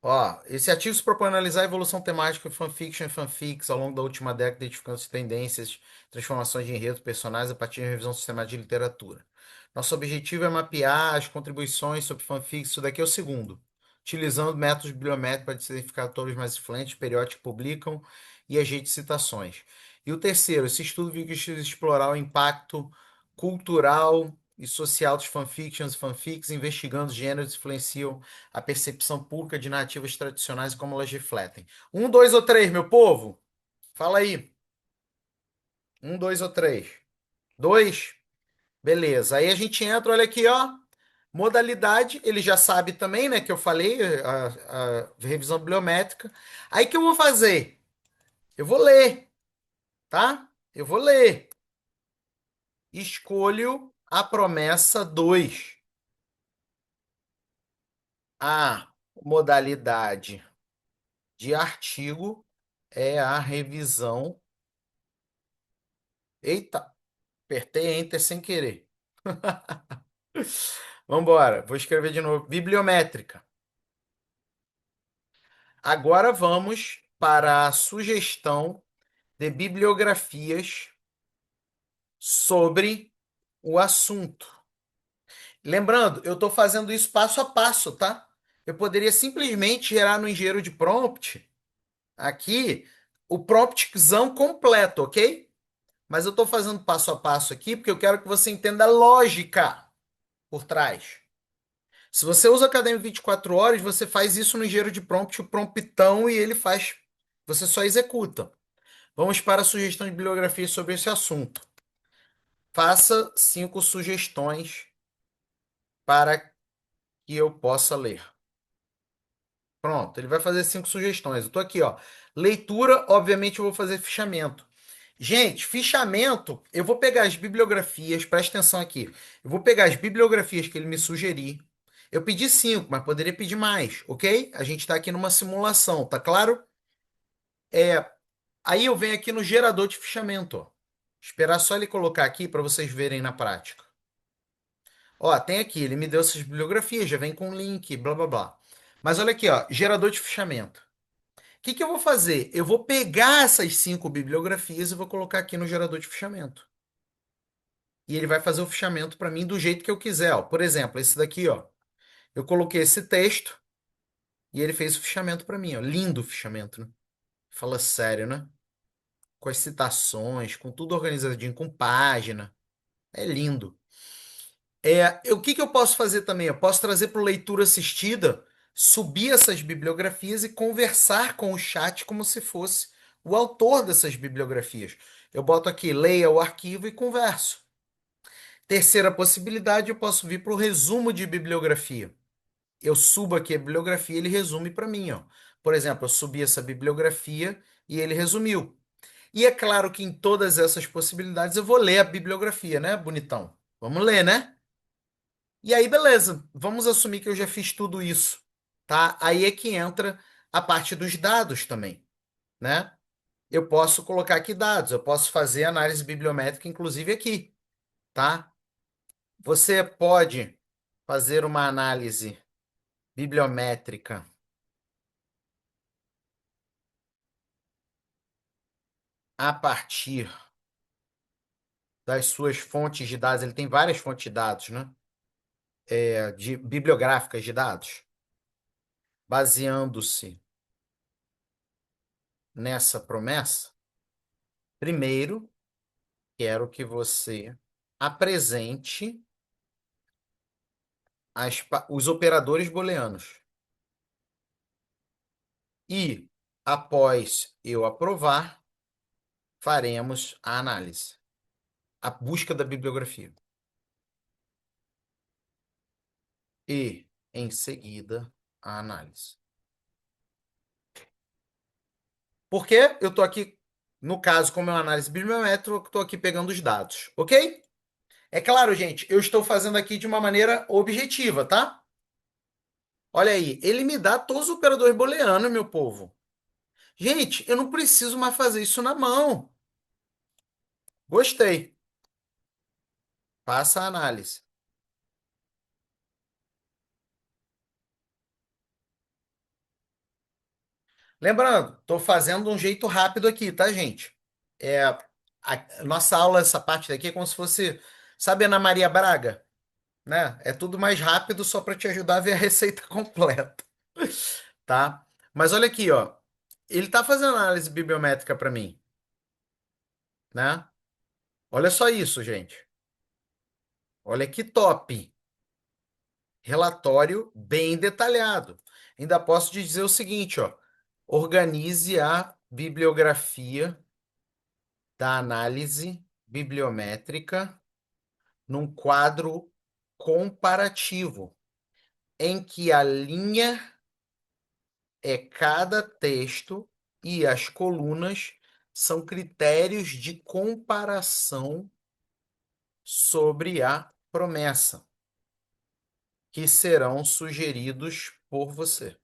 Ó, esse artigo se propõe a analisar a evolução temática de fanfiction e fanfics ao longo da última década, identificando as tendências, transformações de enredo, personagens a partir de revisão sistemática de literatura. Nosso objetivo é mapear as contribuições sobre fanfics, isso daqui é o segundo, utilizando métodos bibliométricos para identificar autores mais influentes, periódicos que publicam e agentes de citações. E o terceiro, esse estudo visa explorar o impacto cultural e social dos fanfictions e fanfics, investigando gêneros que influenciam a percepção pública de narrativas tradicionais e como elas refletem. Um, dois ou três, meu povo? Fala aí. Um, dois ou três? Dois? Beleza. Aí a gente entra, olha aqui, ó. Modalidade, ele já sabe também, né? Que eu falei, a revisão bibliométrica. Aí que eu vou fazer? Eu vou ler, tá? Eu vou ler. Escolho a promessa 2. A modalidade de artigo é a revisão. Eita, apertei Enter sem querer. Vamos embora. Vou escrever de novo. Bibliométrica. Agora vamos para a sugestão de bibliografias sobre o assunto. Lembrando, eu estou fazendo isso passo a passo, tá? Eu poderia simplesmente gerar no engenheiro de prompt aqui o promptzão completo, ok? Mas eu estou fazendo passo a passo aqui porque eu quero que você entenda a lógica por trás. Se você usa Academy 24 horas, você faz isso no engenheiro de prompt, o promptão, e ele faz. Você só executa. Vamos para a sugestão de bibliografia sobre esse assunto. Faça 5 sugestões para que eu possa ler. Pronto, ele vai fazer 5 sugestões. Eu tô aqui, ó. Leitura, obviamente, eu vou fazer fichamento. Gente, fichamento, eu vou pegar as bibliografias, presta atenção aqui. Eu vou pegar as bibliografias que ele me sugerir. Eu pedi 5, mas poderia pedir mais, ok? A gente está aqui numa simulação, tá claro? É, aí eu venho aqui no gerador de fichamento, ó. Esperar só ele colocar aqui para vocês verem na prática. Ó, tem aqui, ele me deu essas bibliografias, já vem com link, blá blá blá. Mas olha aqui, ó, gerador de fichamento. O que que eu vou fazer? Eu vou pegar essas 5 bibliografias e vou colocar aqui no gerador de fichamento. E ele vai fazer o fichamento para mim do jeito que eu quiser, ó. Por exemplo, esse daqui, ó. Eu coloquei esse texto e ele fez o fichamento para mim, ó. Lindo o fichamento, né? Fala sério, né? Com as citações, com tudo organizadinho, com página. É lindo. O que que eu posso fazer também? Eu posso trazer para leitura assistida, subir essas bibliografias e conversar com o chat como se fosse o autor dessas bibliografias. Eu boto aqui, leia o arquivo e converso. Terceira possibilidade, eu posso vir para o resumo de bibliografia. Eu subo aqui a bibliografia e ele resume para mim, ó. Por exemplo, eu subi essa bibliografia e ele resumiu. E é claro que em todas essas possibilidades eu vou ler a bibliografia, né, bonitão? Vamos ler, né? E aí, beleza, vamos assumir que eu já fiz tudo isso, tá? Aí é que entra a parte dos dados também, né? Eu posso colocar aqui dados, eu posso fazer análise bibliométrica, inclusive aqui, tá? Você pode fazer uma análise bibliométrica a partir das suas fontes de dados. Ele tem várias fontes de dados, né? De bibliográficas de dados, baseando-se nessa promessa. Primeiro, quero que você apresente os operadores booleanos. E, após eu aprovar, faremos a análise, a busca da bibliografia. E, em seguida, a análise. Porque eu estou aqui, no caso, como é uma análise bibliométrica, eu estou aqui pegando os dados, ok? É claro, gente, eu estou fazendo aqui de uma maneira objetiva, tá? Olha aí, ele me dá todos os operadores booleanos, meu povo. Gente, eu não preciso mais fazer isso na mão. Gostei. Passa a análise. Lembrando, estou fazendo de um jeito rápido aqui, tá, gente? Nossa aula, essa parte daqui é como se fosse, sabe, Ana Maria Braga, né? É tudo mais rápido só para te ajudar a ver a receita completa, tá? Mas olha aqui, ó. Ele tá fazendo análise bibliométrica para mim, né? Olha só isso, gente. Olha que top. Relatório bem detalhado. Ainda posso te dizer o seguinte, ó. Organize a bibliografia da análise bibliométrica num quadro comparativo, em que a linha é cada texto e as colunas são critérios de comparação sobre a promessa, que serão sugeridos por você.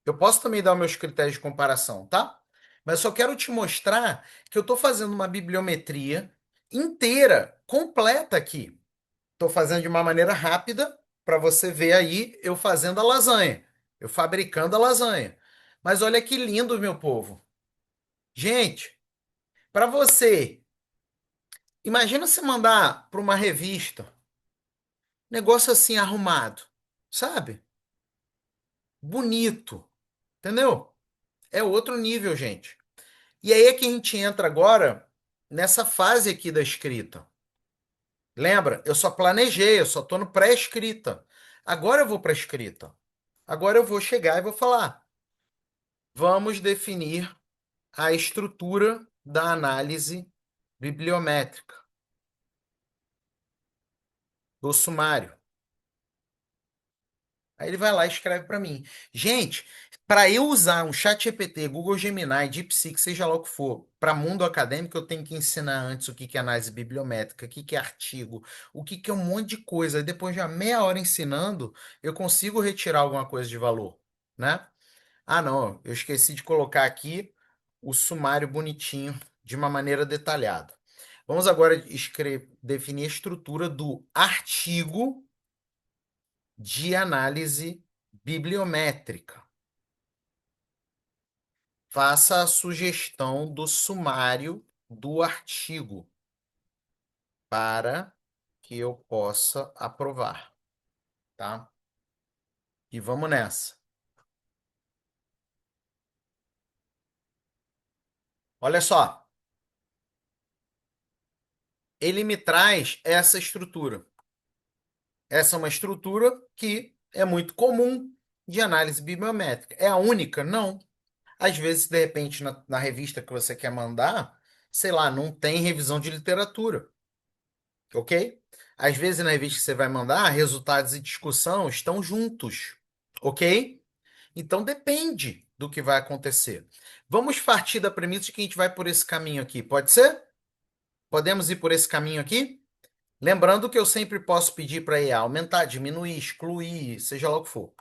Eu posso também dar os meus critérios de comparação, tá? Mas eu só quero te mostrar que eu estou fazendo uma bibliometria inteira, completa aqui. Estou fazendo de uma maneira rápida para você ver aí eu fazendo a lasanha, eu fabricando a lasanha. Mas olha que lindo, meu povo. Gente, para você Imagina você mandar para uma revista, negócio assim arrumado, sabe? Bonito, entendeu? É outro nível, gente. E aí é que a gente entra agora nessa fase aqui da escrita. Lembra? Eu só planejei, eu só estou no pré-escrita. Agora eu vou para a escrita. Agora eu vou chegar e vou falar. Vamos definir a estrutura da análise bibliométrica do sumário. Aí ele vai lá e escreve para mim. Gente, para eu usar um chat GPT, Google Gemini, DeepSeek, seja lá o que for, para mundo acadêmico, eu tenho que ensinar antes o que que é análise bibliométrica, o que que é artigo, o que que é um monte de coisa. E depois de uma meia hora ensinando, eu consigo retirar alguma coisa de valor, né? Ah, não, eu esqueci de colocar aqui o sumário bonitinho, de uma maneira detalhada. Vamos agora definir a estrutura do artigo de análise bibliométrica. Faça a sugestão do sumário do artigo para que eu possa aprovar, tá? E vamos nessa. Olha só, ele me traz essa estrutura. Essa é uma estrutura que é muito comum de análise bibliométrica. É a única? Não. Às vezes, de repente, na revista que você quer mandar, sei lá, não tem revisão de literatura, ok? Às vezes, na revista que você vai mandar, resultados e discussão estão juntos, ok? Então, depende do que vai acontecer. Vamos partir da premissa de que a gente vai por esse caminho aqui, pode ser? Podemos ir por esse caminho aqui? Lembrando que eu sempre posso pedir para IA aumentar, diminuir, excluir, seja lá o que for,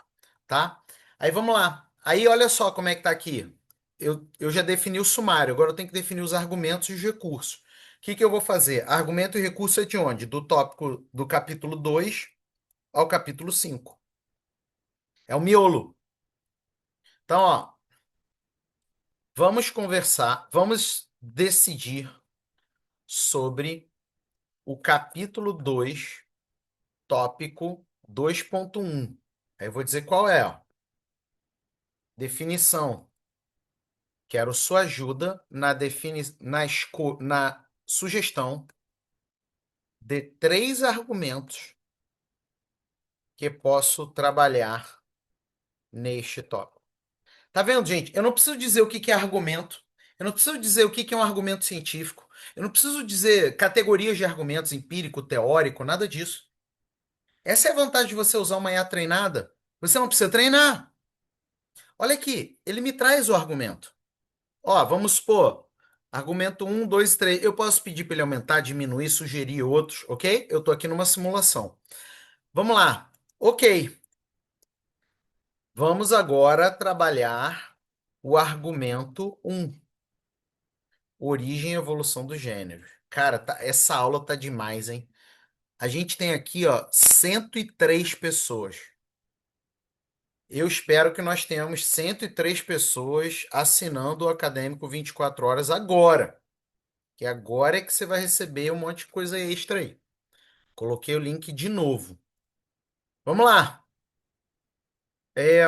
tá? Aí vamos lá. Aí olha só como é que tá aqui. Eu já defini o sumário, agora eu tenho que definir os argumentos e os recursos. O que que eu vou fazer? Argumento e recurso é de onde? Do tópico do capítulo 2 ao capítulo 5. É o miolo. Então, ó, vamos conversar, vamos decidir sobre o capítulo 2, tópico 2.1. Aí eu vou dizer qual é, ó. Definição. Quero sua ajuda na sugestão de três argumentos que posso trabalhar neste tópico. Tá vendo, gente? Eu não preciso dizer o que que é argumento. Eu não preciso dizer o que que é um argumento científico. Eu não preciso dizer categorias de argumentos empírico, teórico, nada disso. Essa é a vantagem de você usar uma IA treinada. Você não precisa treinar. Olha aqui, ele me traz o argumento. Ó, vamos supor, argumento um, 2, 3. Eu posso pedir para ele aumentar, diminuir, sugerir outros, ok? Eu estou aqui numa simulação. Vamos lá. Ok. Vamos agora trabalhar o argumento um, origem e evolução dos gêneros. Cara, essa aula tá demais, hein? A gente tem aqui, ó, 103 pessoas. Eu espero que nós tenhamos 103 pessoas assinando o Acadêmico 24 horas agora. Que agora é que você vai receber um monte de coisa extra aí. Coloquei o link de novo. Vamos lá. É,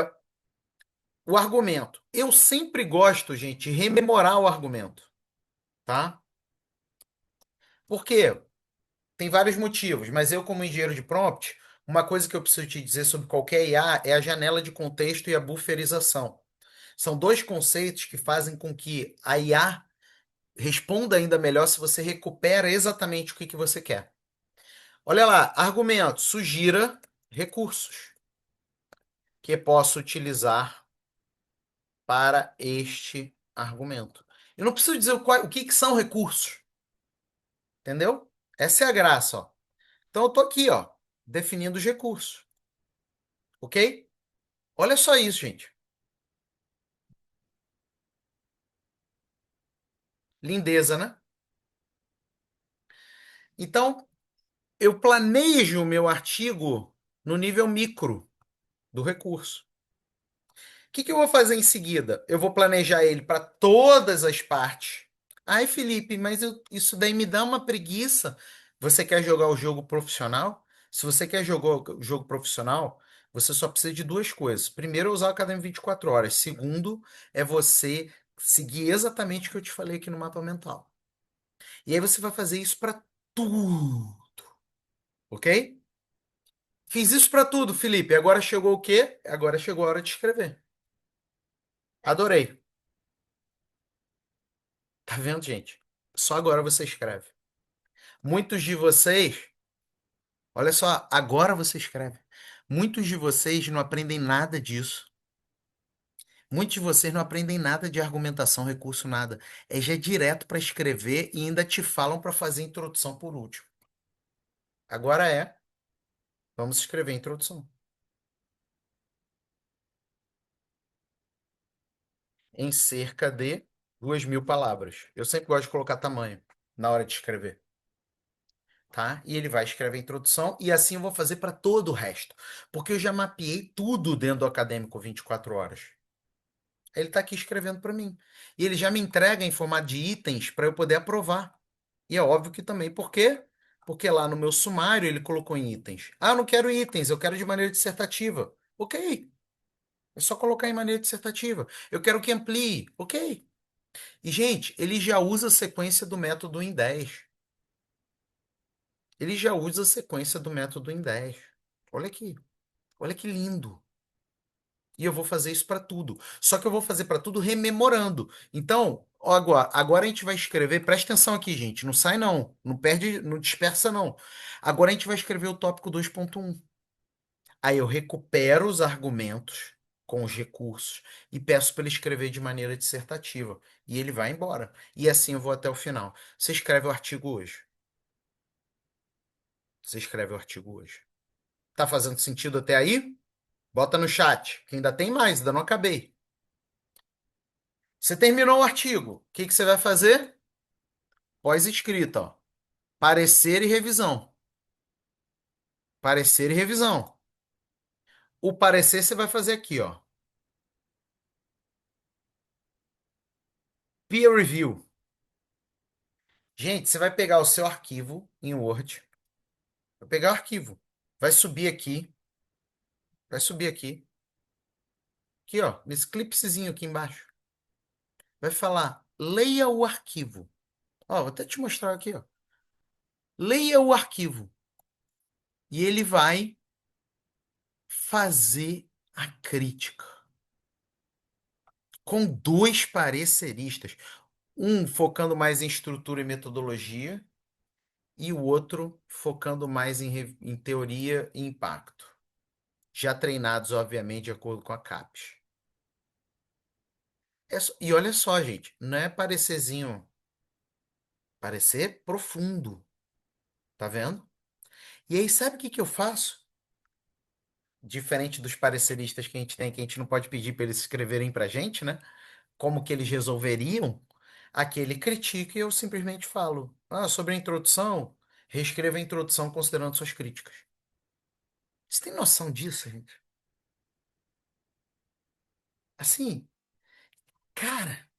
o argumento. Eu sempre gosto, gente, de rememorar o argumento, tá? Por quê? Tem vários motivos, mas eu, como engenheiro de prompt, uma coisa que eu preciso te dizer sobre qualquer IA é a janela de contexto e a bufferização. São dois conceitos que fazem com que a IA responda ainda melhor se você recupera exatamente o que que você quer. Olha lá, argumento, sugira recursos que posso utilizar para este argumento. Eu não preciso dizer o que que são recursos, entendeu? Essa é a graça, ó. Então eu tô aqui, ó, definindo os recursos, ok? Olha só isso, gente. Lindeza, né? Então, eu planejo o meu artigo no nível micro do recurso. O que que eu vou fazer em seguida? Eu vou planejar ele para todas as partes. Ai, Felipe, mas isso daí me dá uma preguiça. Você quer jogar o jogo profissional? Se você quer jogar o jogo profissional, você só precisa de duas coisas. Primeiro, é usar o Academy 24 horas. Segundo, é você seguir exatamente o que eu te falei aqui no mapa mental. E aí você vai fazer isso para tudo, ok? Fiz isso para tudo, Felipe. Agora chegou o quê? Agora chegou a hora de escrever. Adorei. Tá vendo, gente? Só agora você escreve. Muitos de vocês, olha só, agora você escreve. Muitos de vocês não aprendem nada disso. Muitos de vocês não aprendem nada de argumentação, recurso, nada. É já direto para escrever e ainda te falam para fazer a introdução por último. Agora vamos escrever a introdução. Em cerca de 2.000 palavras. Eu sempre gosto de colocar tamanho na hora de escrever, tá? E ele vai escrever a introdução e assim eu vou fazer para todo o resto, porque eu já mapeei tudo dentro do Acadêmico 24 horas. Ele está aqui escrevendo para mim. E ele já me entrega em formato de itens para eu poder aprovar. E é óbvio que também, por quê? Porque lá no meu sumário ele colocou em itens. Ah, eu não quero itens, eu quero de maneira dissertativa. Ok, é só colocar em maneira dissertativa. Eu quero que amplie. Ok. E, gente, ele já usa a sequência do método em 10. Ele já usa a sequência do método em 10. Olha aqui. Olha que lindo. E eu vou fazer isso para tudo. Só que eu vou fazer para tudo rememorando. Então, ó, agora a gente vai escrever. Presta atenção aqui, gente. Não sai, não. Não perde, não dispersa, não. Agora a gente vai escrever o tópico 2.1. Aí eu recupero os argumentos com os recursos e peço para ele escrever de maneira dissertativa. E ele vai embora. E assim eu vou até o final. Você escreve o artigo hoje. Você escreve o artigo hoje. Tá fazendo sentido até aí? Bota no chat, que ainda tem mais, ainda não acabei. Você terminou o artigo. O que que você vai fazer? Pós-escrita, ó. Parecer e revisão. Parecer e revisão. O parecer você vai fazer aqui, ó. Peer review. Gente, você vai pegar o seu arquivo em Word. Vai pegar o arquivo. Vai subir aqui. Vai subir aqui. Aqui, ó. Nesse clipezinho aqui embaixo. Vai falar, leia o arquivo. Ó, vou até te mostrar aqui, ó. Leia o arquivo. E ele vai fazer a crítica com dois pareceristas, um focando mais em estrutura e metodologia e o outro focando mais em teoria e impacto, já treinados, obviamente, de acordo com a CAPES. E olha só, gente, não é parecerzinho, parecer profundo, tá vendo? E aí, sabe o que que eu faço? Diferente dos pareceristas que a gente tem, que a gente não pode pedir para eles escreverem para gente, né? Como que eles resolveriam, aquele critica e eu simplesmente falo, sobre a introdução, reescreva a introdução considerando suas críticas. Você tem noção disso, gente? Assim, cara,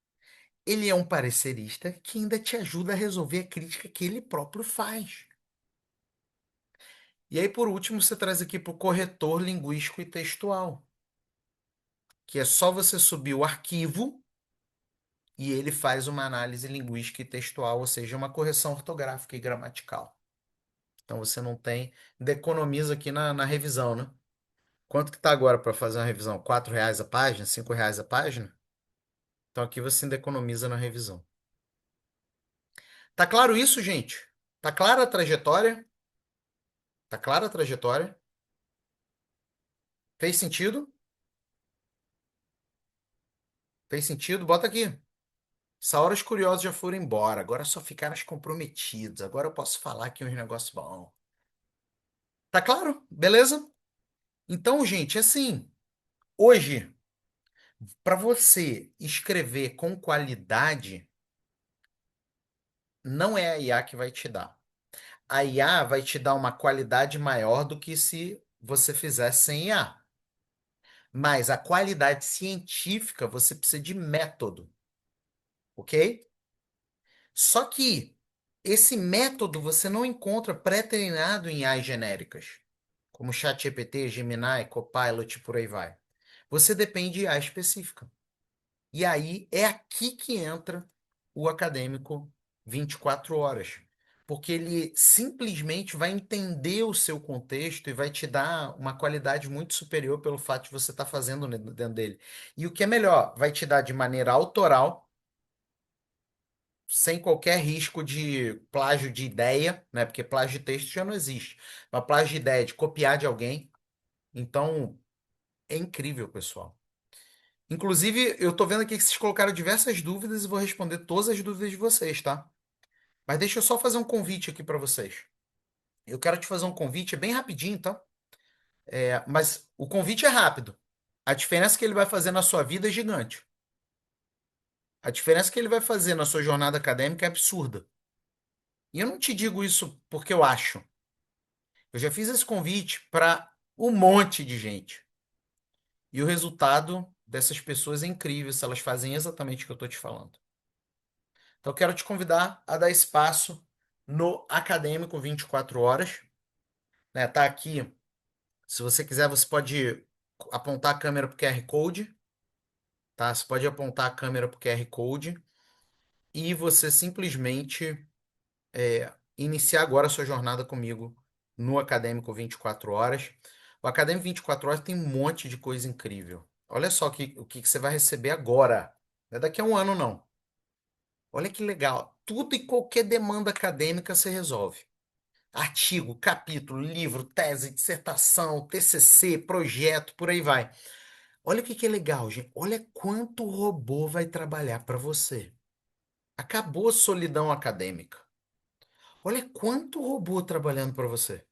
ele é um parecerista que ainda te ajuda a resolver a crítica que ele próprio faz. E aí, por último, você traz aqui para o corretor linguístico e textual, que é só você subir o arquivo e ele faz uma análise linguística e textual, ou seja, uma correção ortográfica e gramatical. Então você não tem, ainda economiza aqui na revisão, né? Quanto que tá agora para fazer uma revisão? R$ 4 a página? R$ 5 a página? Então aqui você ainda economiza na revisão. Tá claro isso, gente? Tá clara a trajetória? Tá clara a trajetória? Fez sentido? Fez sentido? Bota aqui. Essa hora os curiosos já foram embora. Agora só ficaram os comprometidos. Agora eu posso falar aqui uns negócios bons. Tá claro? Beleza? Então, gente, assim, hoje, para você escrever com qualidade, não é a IA que vai te dar. A IA vai te dar uma qualidade maior do que se você fizesse sem IA. Mas a qualidade científica você precisa de método, ok? Só que esse método você não encontra pré-treinado em IAs genéricas, como ChatGPT, Gemini, Copilot, por aí vai. Você depende de IA específica. E aí é aqui que entra o acadêmico 24 horas. Porque ele simplesmente vai entender o seu contexto e vai te dar uma qualidade muito superior pelo fato de você estar fazendo dentro dele. E o que é melhor, vai te dar de maneira autoral, sem qualquer risco de plágio de ideia, né? Porque plágio de texto já não existe. Mas plágio de ideia, de copiar de alguém. Então, é incrível, pessoal. Inclusive, eu tô vendo aqui que vocês colocaram diversas dúvidas e vou responder todas as dúvidas de vocês, tá? Mas deixa eu só fazer um convite aqui para vocês. Eu quero te fazer um convite, é bem rapidinho, tá? Mas o convite é rápido. A diferença que ele vai fazer na sua vida é gigante. A diferença que ele vai fazer na sua jornada acadêmica é absurda. E eu não te digo isso porque eu acho. Eu já fiz esse convite para um monte de gente. E o resultado dessas pessoas é incrível se elas fazem exatamente o que eu estou te falando. Então, eu quero te convidar a dar espaço no Acadêmico 24 horas, né? Tá aqui. Se você quiser, você pode apontar a câmera para o QR Code, tá? Você pode apontar a câmera para o QR Code e você simplesmente iniciar agora a sua jornada comigo no Acadêmico 24 horas. O Acadêmico 24 horas tem um monte de coisa incrível. Olha só o que que você vai receber agora. Não é daqui a um ano, não. Olha que legal. Tudo e qualquer demanda acadêmica você resolve. Artigo, capítulo, livro, tese, dissertação, TCC, projeto, por aí vai. Olha o que que é legal, gente. Olha quanto o robô vai trabalhar para você. Acabou a solidão acadêmica. Olha quanto robô trabalhando para você.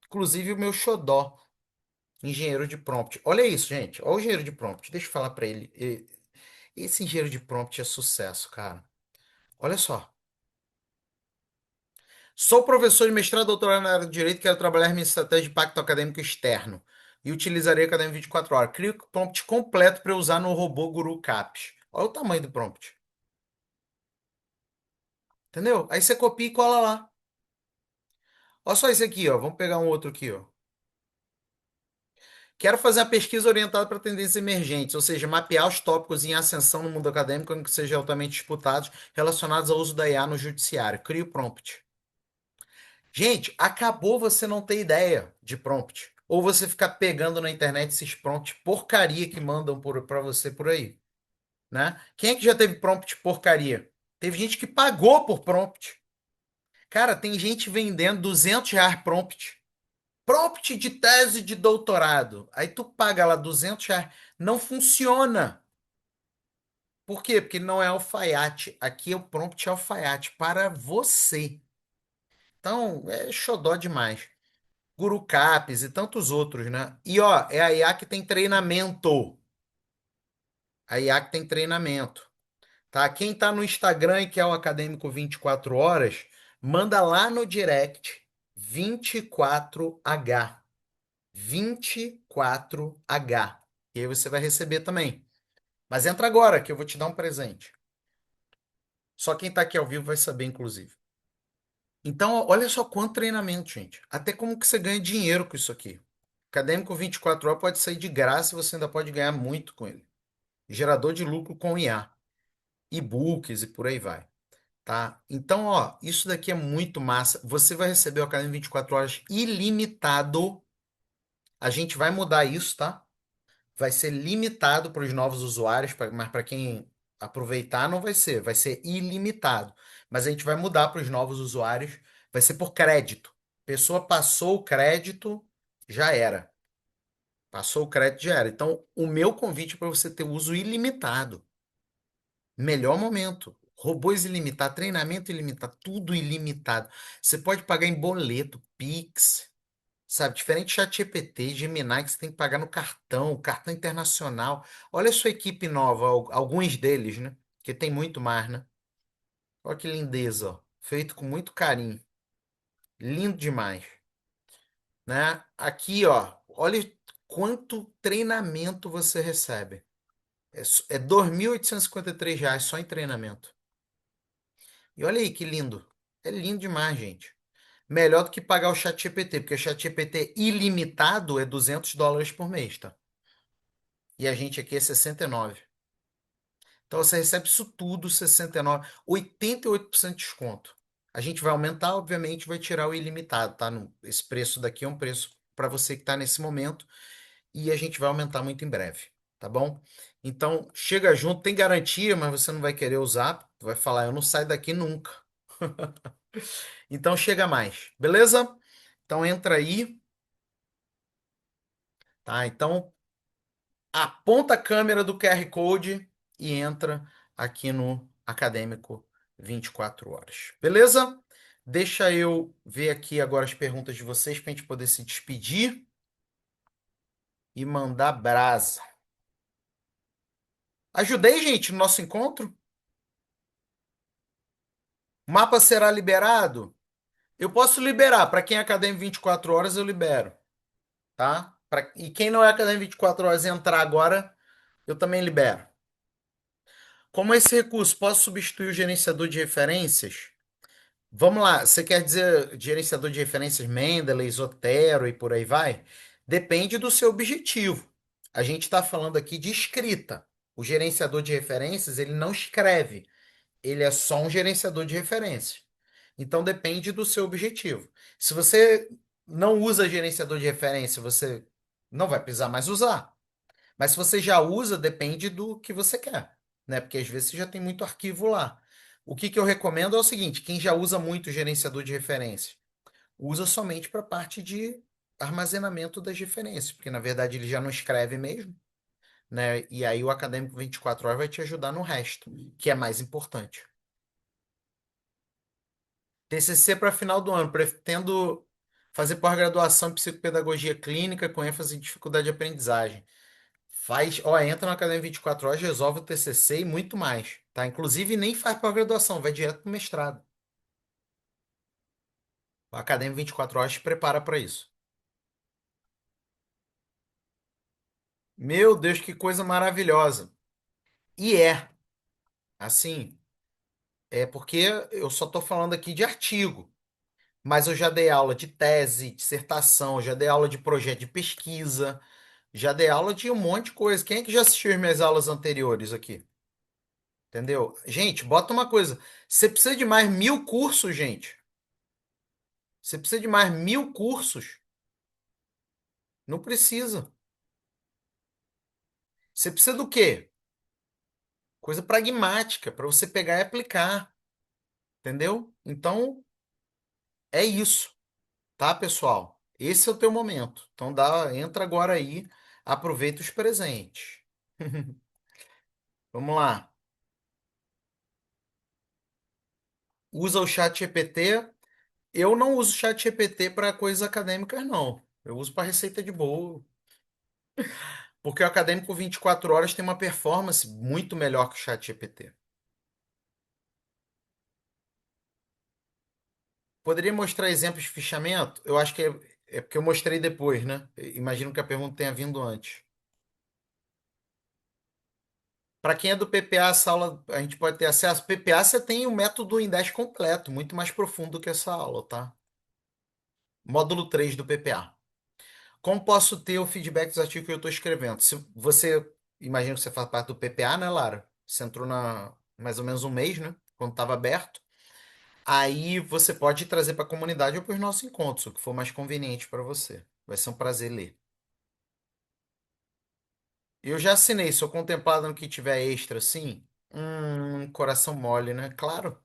Inclusive o meu xodó, engenheiro de prompt. Olha isso, gente. Olha o engenheiro de prompt. Deixa eu falar para ele. Esse engenheiro de prompt é sucesso, cara. Olha só. Sou professor de mestrado e doutorado na área do direito e quero trabalhar minha estratégia de impacto acadêmico externo. E utilizarei a Academia 24 horas. Crio o prompt completo para usar no robô Guru Caps. Olha o tamanho do prompt. Entendeu? Aí você copia e cola lá. Olha só esse aqui, ó. Vamos pegar um outro aqui, ó. Quero fazer uma pesquisa orientada para tendências emergentes, ou seja, mapear os tópicos em ascensão no mundo acadêmico que sejam altamente disputados relacionados ao uso da IA no judiciário. Crio o prompt. Gente, acabou você não ter ideia de prompt. Ou você ficar pegando na internet esses prompts porcaria que mandam para você por aí, né? Quem é que já teve prompt porcaria? Teve gente que pagou por prompt. Cara, tem gente vendendo R$ 200 prompt. Prompt de tese de doutorado. Aí tu paga lá R$ 200. Não funciona. Por quê? Porque não é alfaiate. Aqui é o prompt alfaiate para você. Então, é xodó demais. Gurucaps e tantos outros, né? E ó, é a IA que tem treinamento. A IA que tem treinamento, tá? Quem tá no Instagram e quer o Acadêmico 24 horas, manda lá no direct 24H. 24H. E aí você vai receber também. Mas entra agora que eu vou te dar um presente. Só quem tá aqui ao vivo vai saber, inclusive. Então, olha só quanto treinamento, gente. Até como que você ganha dinheiro com isso aqui. Acadêmico 24 horas pode sair de graça e você ainda pode ganhar muito com ele. Gerador de lucro com IA, e-books e por aí vai, tá? Então, ó, isso daqui é muito massa. Você vai receber o Acadêmico 24 horas ilimitado. A gente vai mudar isso, tá? Vai ser limitado para os novos usuários, mas para quem aproveitar não vai ser ilimitado. Mas a gente vai mudar para os novos usuários, vai ser por crédito. Pessoa passou o crédito, já era. Passou o crédito, já era. Então, o meu convite é para você ter uso ilimitado. Melhor momento. Robôs ilimitados, treinamento ilimitado, tudo ilimitado. Você pode pagar em boleto, Pix, sabe? Diferente de ChatGPT, Gemini, que você tem que pagar no cartão, cartão internacional. Olha a sua equipe nova, alguns deles, né? Que tem muito mais, né? Olha que lindeza, ó. Feito com muito carinho. Lindo demais, né? Aqui, ó. Olha quanto treinamento você recebe. É R$ 2.853 só em treinamento. E olha aí que lindo. É lindo demais, gente. Melhor do que pagar o ChatGPT, porque o ChatGPT ilimitado é US$ 200 por mês, tá? E a gente aqui é 69. Então você recebe isso tudo, 69, 88% de desconto. A gente vai aumentar, obviamente, vai tirar o ilimitado, tá? Esse preço daqui é um preço para você que está nesse momento e a gente vai aumentar muito em breve, tá bom? Então, chega junto, tem garantia, mas você não vai querer usar, vai falar, eu não saio daqui nunca. Então, chega mais, beleza? Então, entra aí, tá? Então, aponta a câmera do QR Code e entra aqui no Acadêmico 24 horas. Beleza? Deixa eu ver aqui agora as perguntas de vocês para a gente poder se despedir e mandar brasa. Ajudei, gente, no nosso encontro? O mapa será liberado? Eu posso liberar. Para quem é acadêmico 24 horas, eu libero, tá? E quem não é acadêmico 24 horas e entrar agora, eu também libero. Como esse recurso, posso substituir o gerenciador de referências? Vamos lá, você quer dizer gerenciador de referências Mendeley, Zotero e por aí vai? Depende do seu objetivo. A gente está falando aqui de escrita. O gerenciador de referências, ele não escreve, ele é só um gerenciador de referências. Então depende do seu objetivo. Se você não usa gerenciador de referência, você não vai precisar mais usar. Mas se você já usa, depende do que você quer, né? Porque às vezes você já tem muito arquivo lá. O que que eu recomendo é o seguinte: quem já usa muito o gerenciador de referência, usa somente para a parte de armazenamento das referências, porque na verdade ele já não escreve mesmo, né? E aí o Acadêmico 24 horas vai te ajudar no resto, que é mais importante. TCC para final do ano, pretendo fazer pós-graduação em psicopedagogia clínica com ênfase em dificuldade de aprendizagem. Faz, ó, entra na Academia 24 horas, resolve o TCC e muito mais, tá? Inclusive nem faz pós-graduação, vai direto pro mestrado. A Academia 24 horas te prepara para isso. Meu Deus, que coisa maravilhosa. E é, assim, é porque eu só tô falando aqui de artigo, mas eu já dei aula de tese, dissertação, já dei aula de projeto de pesquisa, já dei aula de um monte de coisa. Quem é que já assistiu as minhas aulas anteriores aqui? Entendeu? Gente, bota uma coisa. Você precisa de mais 1.000 cursos, gente. Você precisa de mais 1.000 cursos? Não precisa. Você precisa do quê? Coisa pragmática para você pegar e aplicar, entendeu? Então é isso, tá, pessoal? Esse é o teu momento. Então entra agora aí, aproveita os presentes. Vamos lá. Usa o chat GPT. Eu não uso o chat GPT para coisas acadêmicas, não. Eu uso para receita de bolo. Porque o Acadêmico 24 horas tem uma performance muito melhor que o chat GPT. Poderia mostrar exemplos de fichamento? Eu acho que é porque eu mostrei depois, né? Imagino que a pergunta tenha vindo antes. Para quem é do PPA, essa aula a gente pode ter acesso. PPA você tem o método em 10 completo, muito mais profundo do que essa aula, tá? Módulo 3 do PPA. Como posso ter o feedback dos artigos que eu estou escrevendo? Se você, imagina que você faz parte do PPA, né, Lara? Você entrou na mais ou menos um mês, né? Quando estava aberto. Aí você pode trazer para a comunidade ou para os nossos encontros, o que for mais conveniente para você. Vai ser um prazer ler. Eu já assinei, sou contemplado no que tiver extra, sim. Coração mole, né? Claro.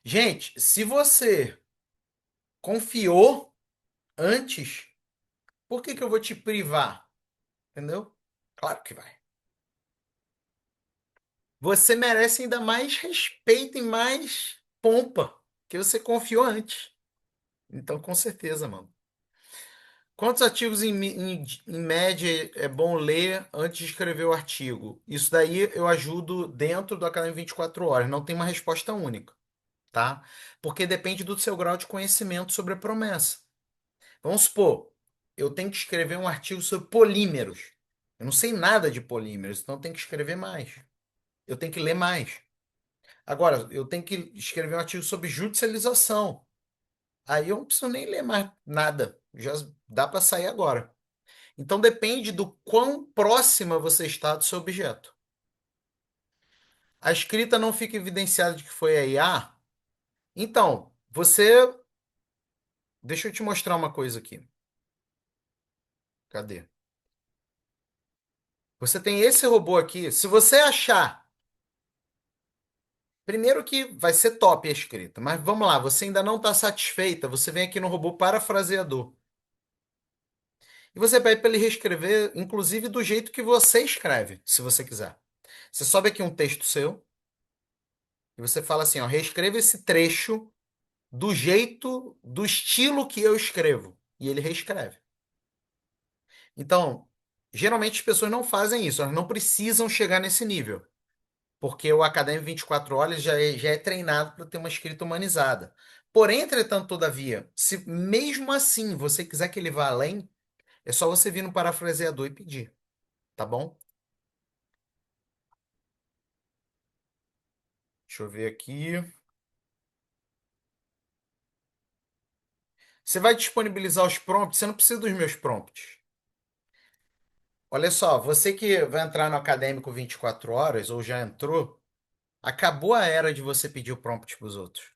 Gente, se você confiou antes, por que que eu vou te privar? Entendeu? Claro que vai. Você merece ainda mais respeito e mais pompa, que você confiou antes. Então, com certeza, mano. Quantos artigos em média é bom ler antes de escrever o artigo? Isso daí eu ajudo dentro do Academia 24 horas. Não tem uma resposta única, tá? Porque depende do seu grau de conhecimento sobre a promessa. Vamos supor, eu tenho que escrever um artigo sobre polímeros. Eu não sei nada de polímeros, então eu tenho que escrever mais. Eu tenho que ler mais. Agora, eu tenho que escrever um artigo sobre judicialização. Aí eu não preciso nem ler mais nada. Já dá para sair agora. Então depende do quão próxima você está do seu objeto. A escrita não fica evidenciada de que foi a IA. Então, você. Deixa eu te mostrar uma coisa aqui. Cadê? Você tem esse robô aqui. Se você achar. Primeiro que vai ser top a escrita, mas vamos lá, você ainda não está satisfeita, você vem aqui no robô parafraseador. E você pede para ele reescrever, inclusive do jeito que você escreve, se você quiser. Você sobe aqui um texto seu e você fala assim, ó, reescreva esse trecho do jeito, do estilo que eu escrevo. E ele reescreve. Então, geralmente as pessoas não fazem isso, elas não precisam chegar nesse nível. Porque o Acadêmico 24 horas já é treinado para ter uma escrita humanizada. Porém, entretanto, todavia, se mesmo assim você quiser que ele vá além, é só você vir no parafraseador e pedir, tá bom? Deixa eu ver aqui. Você vai disponibilizar os prompts, você não precisa dos meus prompts. Olha só, você que vai entrar no Acadêmico 24 horas ou já entrou, acabou a era de você pedir o prompt para os outros.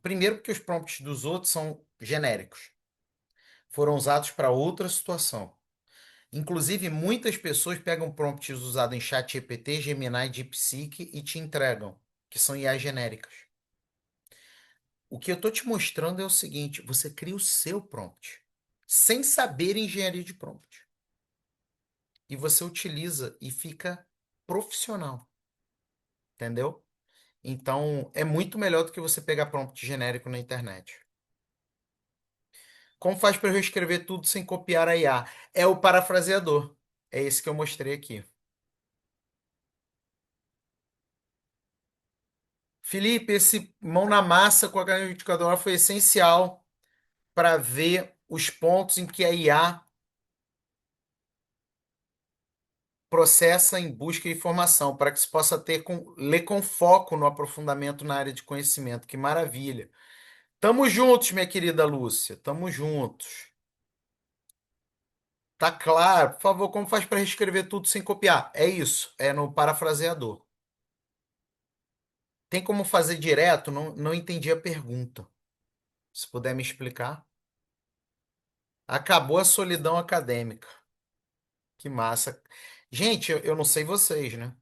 Primeiro porque os prompts dos outros são genéricos, foram usados para outra situação. Inclusive, muitas pessoas pegam prompts usados em ChatGPT, Gemini, DeepSeek e te entregam, que são IAs genéricas. O que eu estou te mostrando é o seguinte: você cria o seu prompt, sem saber engenharia de prompt. E você utiliza e fica profissional, entendeu? Então, é muito melhor do que você pegar prompt genérico na internet. Como faz para eu reescrever tudo sem copiar a IA? É o parafraseador. É esse que eu mostrei aqui. Felipe, esse mão na massa com a grande indicadora foi essencial para ver os pontos em que a IA processa em busca de informação, para que se possa ler com foco no aprofundamento na área de conhecimento. Que maravilha. Tamo juntos, minha querida Lúcia. Tamo juntos. Tá claro. Por favor, como faz para reescrever tudo sem copiar? É isso, é no parafraseador. Tem como fazer direto? Não, não entendi a pergunta. Se puder me explicar. Acabou a solidão acadêmica. Que massa. Gente, eu não sei vocês, né?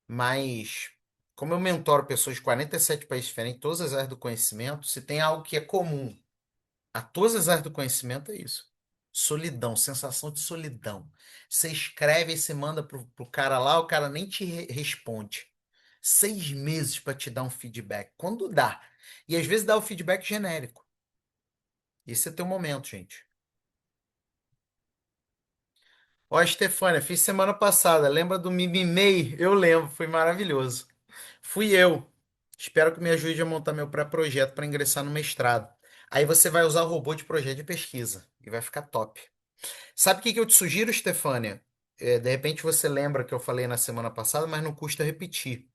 Mas como eu mentoro pessoas de 47 países diferentes, todas as áreas do conhecimento, se tem algo que é comum a todas as áreas do conhecimento, é isso. Solidão, sensação de solidão. Você escreve e você manda pro cara lá, o cara nem te responde. 6 meses para te dar um feedback. Quando dá. E às vezes dá o feedback genérico. Esse é teu momento, gente. Ó, Estefânia, fiz semana passada. Lembra do Mimimei? Eu lembro, foi maravilhoso. Fui eu. Espero que me ajude a montar meu pré-projeto para ingressar no mestrado. Aí você vai usar o robô de projeto de pesquisa e vai ficar top. Sabe o que que eu te sugiro, Estefânia? De repente você lembra que eu falei na semana passada, mas não custa repetir.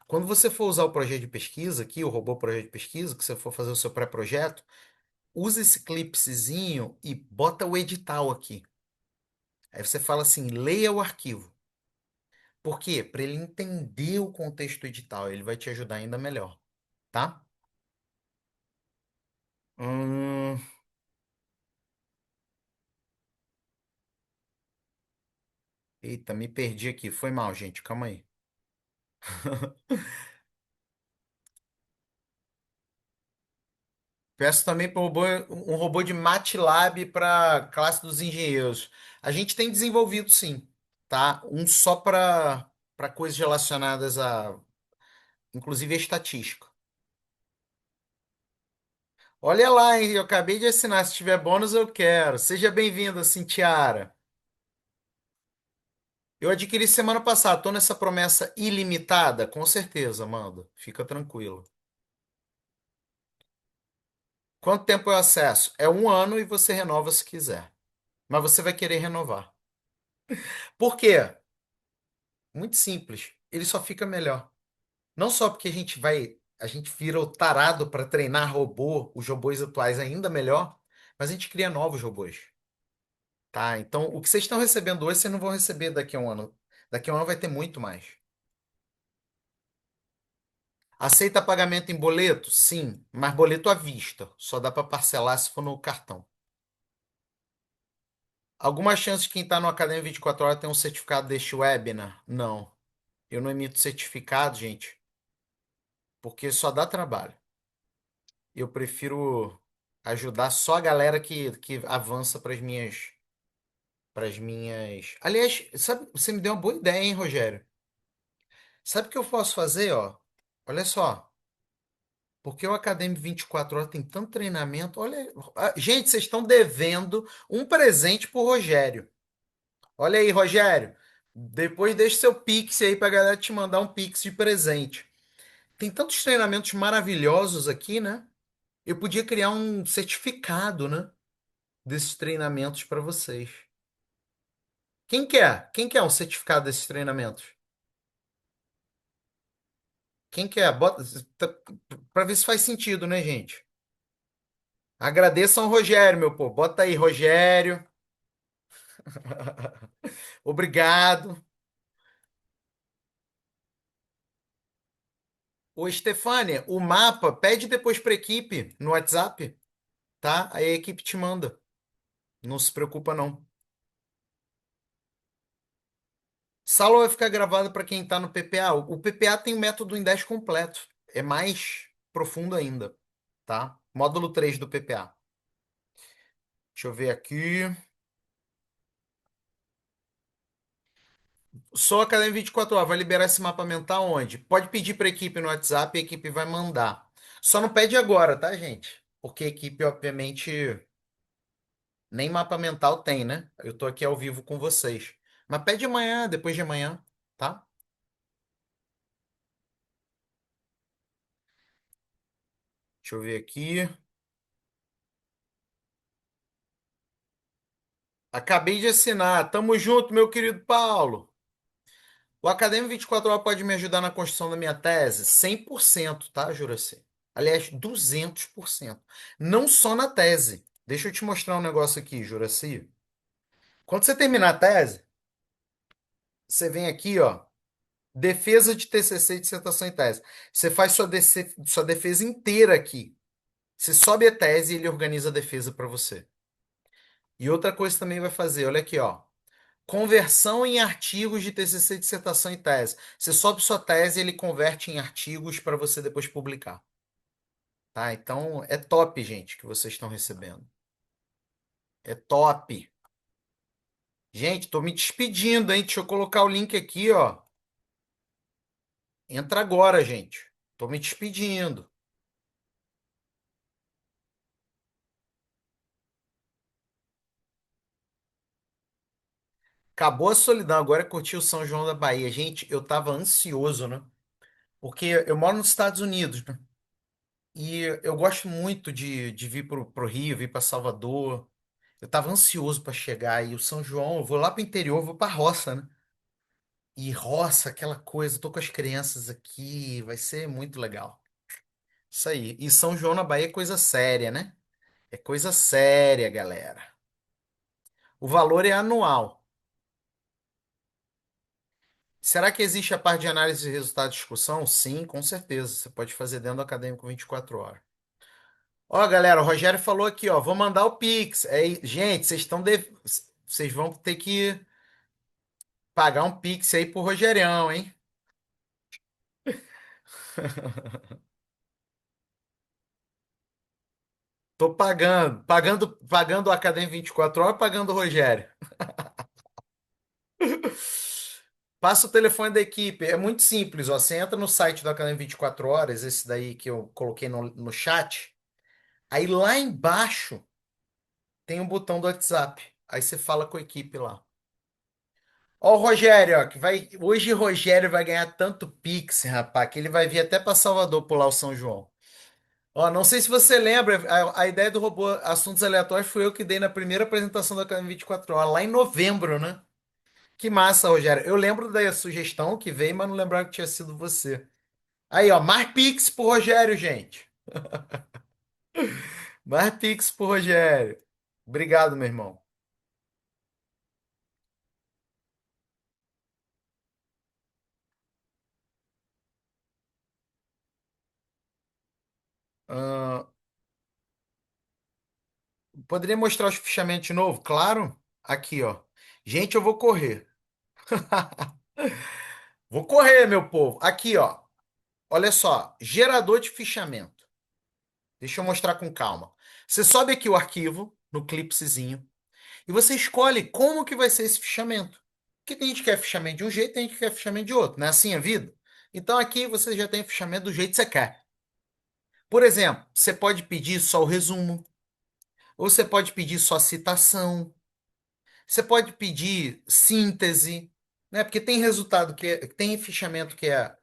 Quando você for usar o projeto de pesquisa aqui, o robô projeto de pesquisa, que você for fazer o seu pré-projeto, usa esse clipezinho e bota o edital aqui. Aí você fala assim, leia o arquivo. Por quê? Para ele entender o contexto edital, ele vai te ajudar ainda melhor, tá? Hum, eita, me perdi aqui. Foi mal, gente. Calma aí. Peço também para um robô de MATLAB para classe dos engenheiros. A gente tem desenvolvido sim, tá? Um só para coisas relacionadas a, inclusive, a estatística. Olha lá, hein? Eu acabei de assinar. Se tiver bônus, eu quero. Seja bem-vinda, Cintiara. Eu adquiri semana passada. Tô nessa promessa ilimitada? Com certeza, Amanda. Fica tranquilo. Quanto tempo é o acesso? É 1 ano e você renova se quiser. Mas você vai querer renovar. Por quê? Muito simples. Ele só fica melhor. Não só porque a gente vira o tarado para treinar robô, os robôs atuais ainda melhor, mas a gente cria novos robôs, tá? Então, o que vocês estão recebendo hoje, vocês não vão receber daqui a um ano. Daqui a um ano vai ter muito mais. Aceita pagamento em boleto? Sim, mas boleto à vista. Só dá para parcelar se for no cartão. Alguma chance de quem está no Academia 24 horas ter um certificado deste webinar? Não. Eu não emito certificado, gente, porque só dá trabalho. Eu prefiro ajudar só a galera que avança para as minhas. Aliás, sabe, você me deu uma boa ideia, hein, Rogério? Sabe o que eu posso fazer, ó? Olha só, porque o Academy 24 horas tem tanto treinamento. Olha, gente, vocês estão devendo um presente pro Rogério. Olha aí, Rogério. Depois deixe seu Pix aí pra galera te mandar um Pix de presente. Tem tantos treinamentos maravilhosos aqui, né? Eu podia criar um certificado, né? Desses treinamentos para vocês. Quem quer? Quem quer um certificado desses treinamentos? Quem quer? Bota para ver se faz sentido, né, gente? Agradeçam ao Rogério, meu povo. Bota aí, Rogério. Obrigado. Ô, Estefânia, o mapa pede depois para equipe no WhatsApp, tá? Aí a equipe te manda. Não se preocupa, não. Sala vai ficar gravado para quem está no PPA. O PPA tem o método em 10 completo. É mais profundo ainda, tá? Módulo 3 do PPA. Deixa eu ver aqui. Só a cada 24 horas vai liberar esse mapa mental onde? Pode pedir para a equipe no WhatsApp e a equipe vai mandar. Só não pede agora, tá, gente? Porque a equipe, obviamente, nem mapa mental tem, né? Eu tô aqui ao vivo com vocês. Mas pede amanhã, depois de amanhã, tá? Deixa eu ver aqui. Acabei de assinar. Tamo junto, meu querido Paulo. O Acadêmico 24 Horas pode me ajudar na construção da minha tese? 100%, tá, Juraci? Aliás, 200%. Não só na tese. Deixa eu te mostrar um negócio aqui, Juraci. Quando você terminar a tese, você vem aqui, ó, defesa de TCC e dissertação em tese. Você faz sua defesa inteira aqui. Você sobe a tese e ele organiza a defesa para você. E outra coisa também vai fazer, olha aqui, ó. Conversão em artigos de TCC, dissertação e tese. Você sobe sua tese e ele converte em artigos para você depois publicar, tá? Então é top, gente, que vocês estão recebendo. É top. Gente, tô me despedindo, hein? Deixa eu colocar o link aqui, ó. Entra agora, gente. Tô me despedindo. Acabou a solidão, agora é curtir o São João da Bahia. Gente, eu tava ansioso, né? Porque eu moro nos Estados Unidos, né? E eu gosto muito de vir pro Rio, vir para Salvador. Eu tava ansioso para chegar e o São João, eu vou lá pro interior, vou pra roça, né? E roça, aquela coisa, tô com as crianças aqui, vai ser muito legal. Isso aí. E São João na Bahia é coisa séria, né? É coisa séria, galera. O valor é anual. Será que existe a parte de análise de resultado de discussão? Sim, com certeza. Você pode fazer dentro do Acadêmico 24 horas. Ó, galera, o Rogério falou aqui, ó, vou mandar o Pix. Gente, vocês vão ter que pagar um Pix aí pro Rogerião, hein? Tô pagando o Academia 24 horas, pagando o Rogério. Passa o telefone da equipe. É muito simples, ó. Você entra no site do Academia 24 horas, esse daí que eu coloquei no chat. Aí lá embaixo tem um botão do WhatsApp. Aí você fala com a equipe lá. Ó, o Rogério, ó, que vai. Hoje o Rogério vai ganhar tanto Pix, rapaz, que ele vai vir até para Salvador pular o São João. Ó, não sei se você lembra, a ideia do robô Assuntos Aleatórios foi eu que dei na primeira apresentação da Academia 24 horas, lá em novembro, né? Que massa, Rogério. Eu lembro da sugestão que veio, mas não lembrava que tinha sido você. Aí, ó, mais Pix pro Rogério, gente. Mais Pix pro Rogério. Obrigado, meu irmão. Ah, poderia mostrar os fichamentos de novo? Claro. Aqui, ó. Gente, eu vou correr. Vou correr, meu povo. Aqui, ó. Olha só. Gerador de fichamento. Deixa eu mostrar com calma. Você sobe aqui o arquivo no clipsezinho e você escolhe como que vai ser esse fichamento. Porque tem gente que quer fichamento de um jeito, tem gente que quer fichamento de outro. Não é assim a vida? Então aqui você já tem o fichamento do jeito que você quer. Por exemplo, você pode pedir só o resumo, ou você pode pedir só citação, você pode pedir síntese, né? Porque tem resultado tem fichamento que é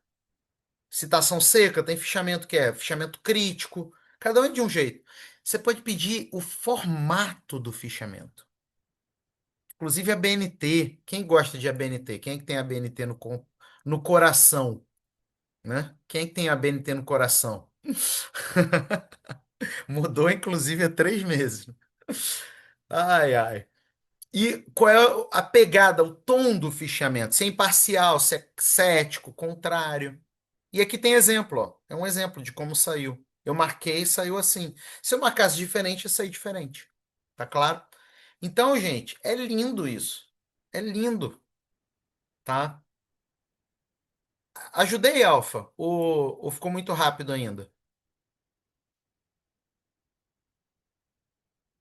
citação seca, tem fichamento que é fichamento crítico, cada um é de um jeito. Você pode pedir o formato do fichamento. Inclusive a BNT. Quem gosta de ABNT? Quem é que tem a BNT no coração, né? Quem é que tem a BNT no coração? Mudou, inclusive, há 3 meses. Ai, ai. E qual é a pegada, o tom do fichamento? Se é imparcial, se é cético, contrário. E aqui tem exemplo, ó. É um exemplo de como saiu. Eu marquei e saiu assim. Se eu marcasse diferente, ia sair diferente. Tá claro? Então, gente, é lindo isso. É lindo, tá? Ajudei, Alfa. Ou ficou muito rápido ainda?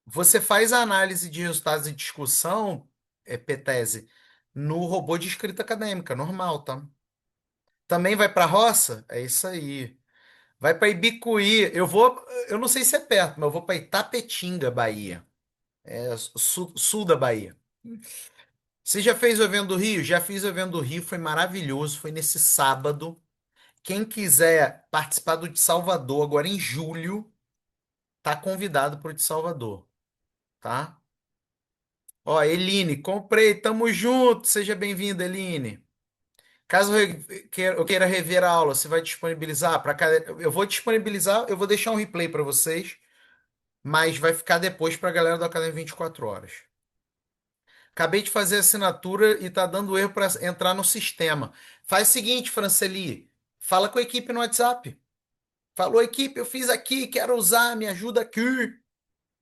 Você faz a análise de resultados e discussão, PTese, no robô de escrita acadêmica, normal, tá? Também vai para roça? É isso aí. Vai para Ibicuí. Eu não sei se é perto, mas eu vou para Itapetinga, Bahia. É sul da Bahia. Você já fez o evento do Rio? Já fiz o evento do Rio, foi maravilhoso. Foi nesse sábado. Quem quiser participar do de Salvador, agora em julho, tá convidado para o de Salvador, tá? Ó, Eline, comprei, tamo junto. Seja bem-vinda, Eline. Caso eu queira rever a aula, você vai disponibilizar para cada. Eu vou disponibilizar, eu vou deixar um replay para vocês, mas vai ficar depois para a galera do Academia 24 horas. Acabei de fazer a assinatura e tá dando erro para entrar no sistema. Faz o seguinte, Franceli, fala com a equipe no WhatsApp. Falou, equipe, eu fiz aqui, quero usar, me ajuda aqui.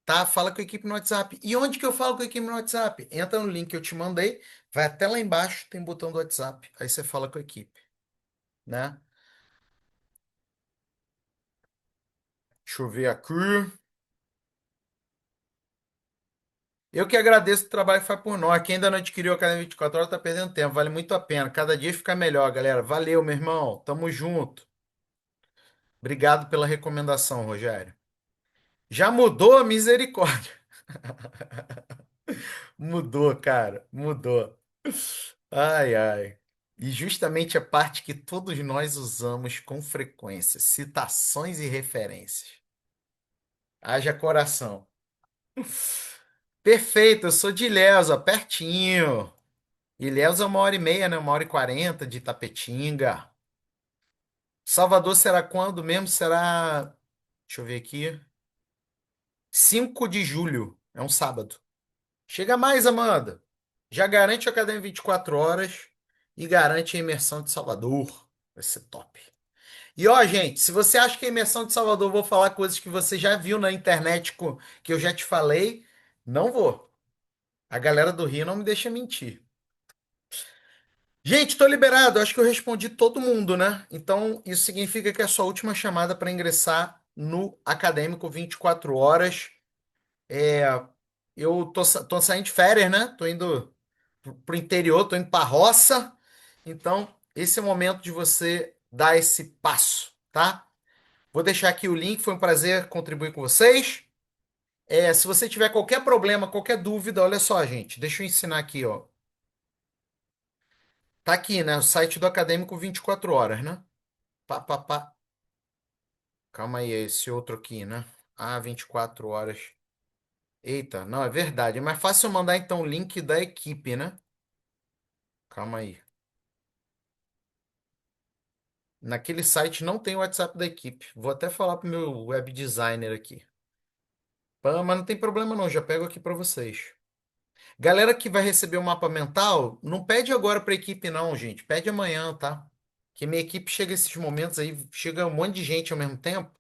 Tá? Fala com a equipe no WhatsApp. E onde que eu falo com a equipe no WhatsApp? Entra no link que eu te mandei, vai até lá embaixo, tem um botão do WhatsApp. Aí você fala com a equipe, né? Deixa eu ver aqui. Eu que agradeço o trabalho que faz por nós. Quem ainda não adquiriu a Academia 24 horas tá perdendo tempo. Vale muito a pena. Cada dia fica melhor, galera. Valeu, meu irmão. Tamo junto. Obrigado pela recomendação, Rogério. Já mudou? Misericórdia. Mudou, cara. Mudou. Ai, ai. E justamente a parte que todos nós usamos com frequência: citações e referências. Haja coração. Perfeito, eu sou de Ilhéus, ó, pertinho. Ilhéus é 1h30, né? 1h40 de Tapetinga. Salvador será quando mesmo? Será. Deixa eu ver aqui. 5 de julho. É um sábado. Chega mais, Amanda. Já garante a Academia 24 horas e garante a imersão de Salvador. Vai ser top. E ó, gente, se você acha que a imersão de Salvador eu vou falar coisas que você já viu na internet que eu já te falei, não vou. A galera do Rio não me deixa mentir. Gente, tô liberado. Acho que eu respondi todo mundo, né? Então, isso significa que é a sua última chamada para ingressar no Acadêmico 24 horas. É, eu tô saindo de férias, né? Tô indo pro interior, tô indo pra roça. Então, esse é o momento de você dar esse passo, tá? Vou deixar aqui o link, foi um prazer contribuir com vocês. Se você tiver qualquer problema, qualquer dúvida, olha só, gente, deixa eu ensinar aqui, ó. Tá aqui, né? O site do Acadêmico 24 horas, né? Pá, pá, pá. Calma aí, é esse outro aqui, né? Ah, 24 horas. Eita, não, é verdade. É mais fácil eu mandar então o link da equipe, né? Calma aí. Naquele site não tem o WhatsApp da equipe. Vou até falar pro meu web designer aqui. Mas não tem problema não, já pego aqui para vocês. Galera que vai receber o mapa mental, não pede agora para a equipe não, gente. Pede amanhã, tá? Que minha equipe chega esses momentos aí, chega um monte de gente ao mesmo tempo.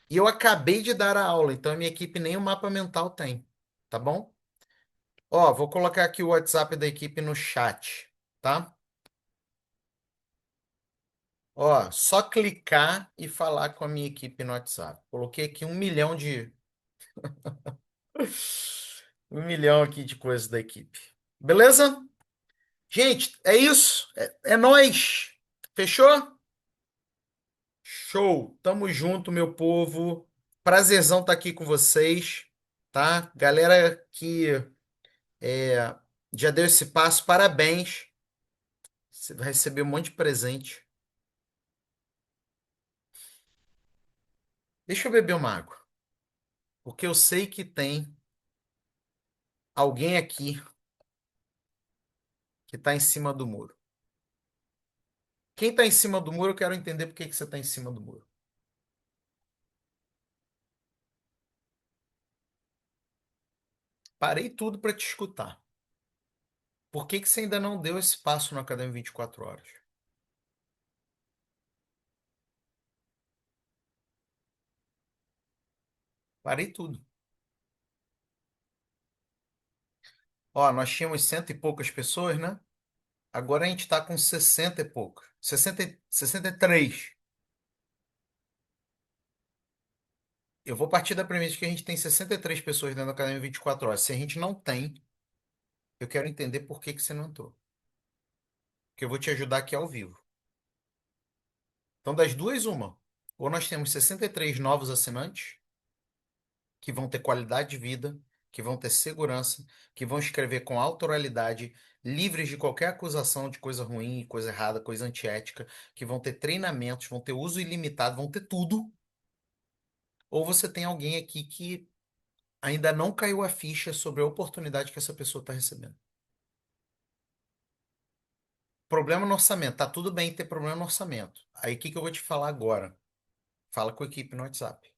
E eu acabei de dar a aula, então a minha equipe nem o mapa mental tem, tá bom? Ó, vou colocar aqui o WhatsApp da equipe no chat, tá? Ó, só clicar e falar com a minha equipe no WhatsApp. Coloquei aqui 1 milhão aqui de coisas da equipe. Beleza? Gente, é isso. É nóis. Fechou? Show. Tamo junto, meu povo. Prazerzão estar aqui com vocês, tá? Galera que é, já deu esse passo, parabéns. Você vai receber um monte de presente. Deixa eu beber uma água, porque eu sei que tem alguém aqui que está em cima do muro. Quem está em cima do muro, eu quero entender por que que você está em cima do muro. Parei tudo para te escutar. Por que que você ainda não deu esse passo no Academia 24 horas? Parei tudo. Ó, nós tínhamos cento e poucas pessoas, né? Agora a gente está com 60 e poucos. 63. Eu vou partir da premissa que a gente tem 63 pessoas dentro da Academia 24 horas. Se a gente não tem, eu quero entender por que que você não entrou. Porque eu vou te ajudar aqui ao vivo. Então, das duas, uma. Ou nós temos 63 novos assinantes, que vão ter qualidade de vida, que vão ter segurança, que vão escrever com autoralidade, livres de qualquer acusação de coisa ruim, coisa errada, coisa antiética, que vão ter treinamentos, vão ter uso ilimitado, vão ter tudo. Ou você tem alguém aqui que ainda não caiu a ficha sobre a oportunidade que essa pessoa está recebendo. Problema no orçamento. Tá tudo bem ter problema no orçamento. Aí o que que eu vou te falar agora? Fala com a equipe no WhatsApp.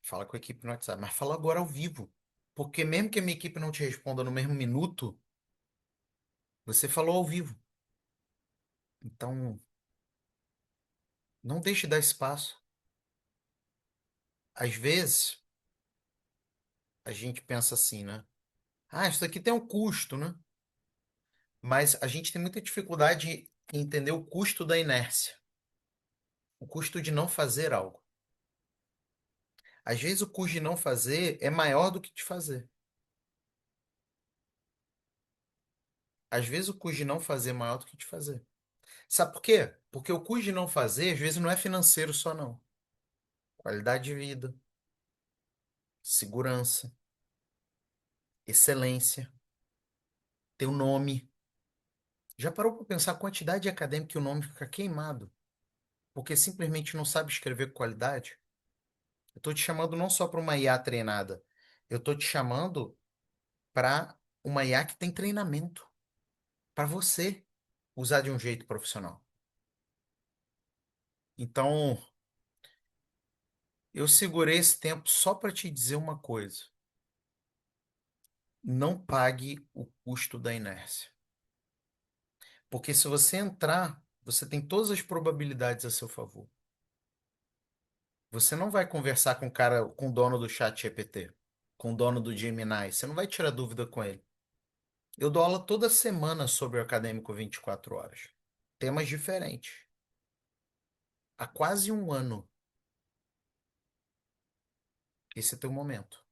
Fala com a equipe no WhatsApp. Mas fala agora ao vivo. Porque mesmo que a minha equipe não te responda no mesmo minuto, você falou ao vivo. Então, não deixe de dar espaço. Às vezes, a gente pensa assim, né? Ah, isso aqui tem um custo, né? Mas a gente tem muita dificuldade em entender o custo da inércia. O custo de não fazer algo. Às vezes, o custo de não fazer é maior do que de fazer. Às vezes, o custo de não fazer é maior do que de fazer. Sabe por quê? Porque o custo de não fazer, às vezes, não é financeiro só, não. Qualidade de vida, segurança, excelência, teu nome. Já parou para pensar a quantidade de acadêmico que o nome fica queimado? Porque simplesmente não sabe escrever com qualidade? Eu estou te chamando não só para uma IA treinada. Eu estou te chamando para uma IA que tem treinamento. Para você usar de um jeito profissional. Então, eu segurei esse tempo só para te dizer uma coisa. Não pague o custo da inércia. Porque se você entrar, você tem todas as probabilidades a seu favor. Você não vai conversar com o cara, com o dono do chat GPT, com o dono do Gemini. Você não vai tirar dúvida com ele. Eu dou aula toda semana sobre o Acadêmico 24 horas. Temas diferentes. Há quase um ano. Esse é teu momento.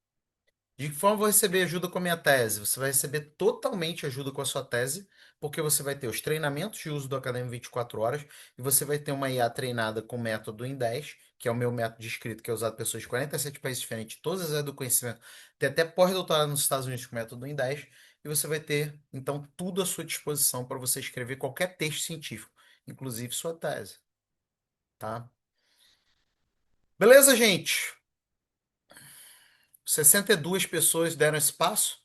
De que forma eu vou receber ajuda com a minha tese? Você vai receber totalmente ajuda com a sua tese, porque você vai ter os treinamentos de uso do Acadêmico 24 horas e você vai ter uma IA treinada com o método em 10, que é o meu método de escrita, que é usado por pessoas de 47 países diferentes, todas as áreas do conhecimento. Tem até pós-doutorado nos Estados Unidos com o método em 10, e você vai ter, então, tudo à sua disposição para você escrever qualquer texto científico, inclusive sua tese, tá? Beleza, gente? 62 pessoas deram esse passo?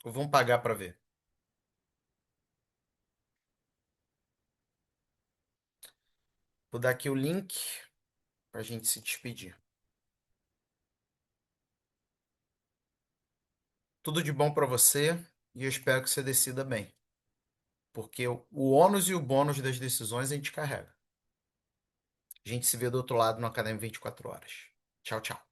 Ou vão pagar para ver? Vou dar aqui o link para a gente se despedir. Tudo de bom para você e eu espero que você decida bem, porque o ônus e o bônus das decisões a gente carrega. A gente se vê do outro lado no Academia 24 horas. Tchau, tchau.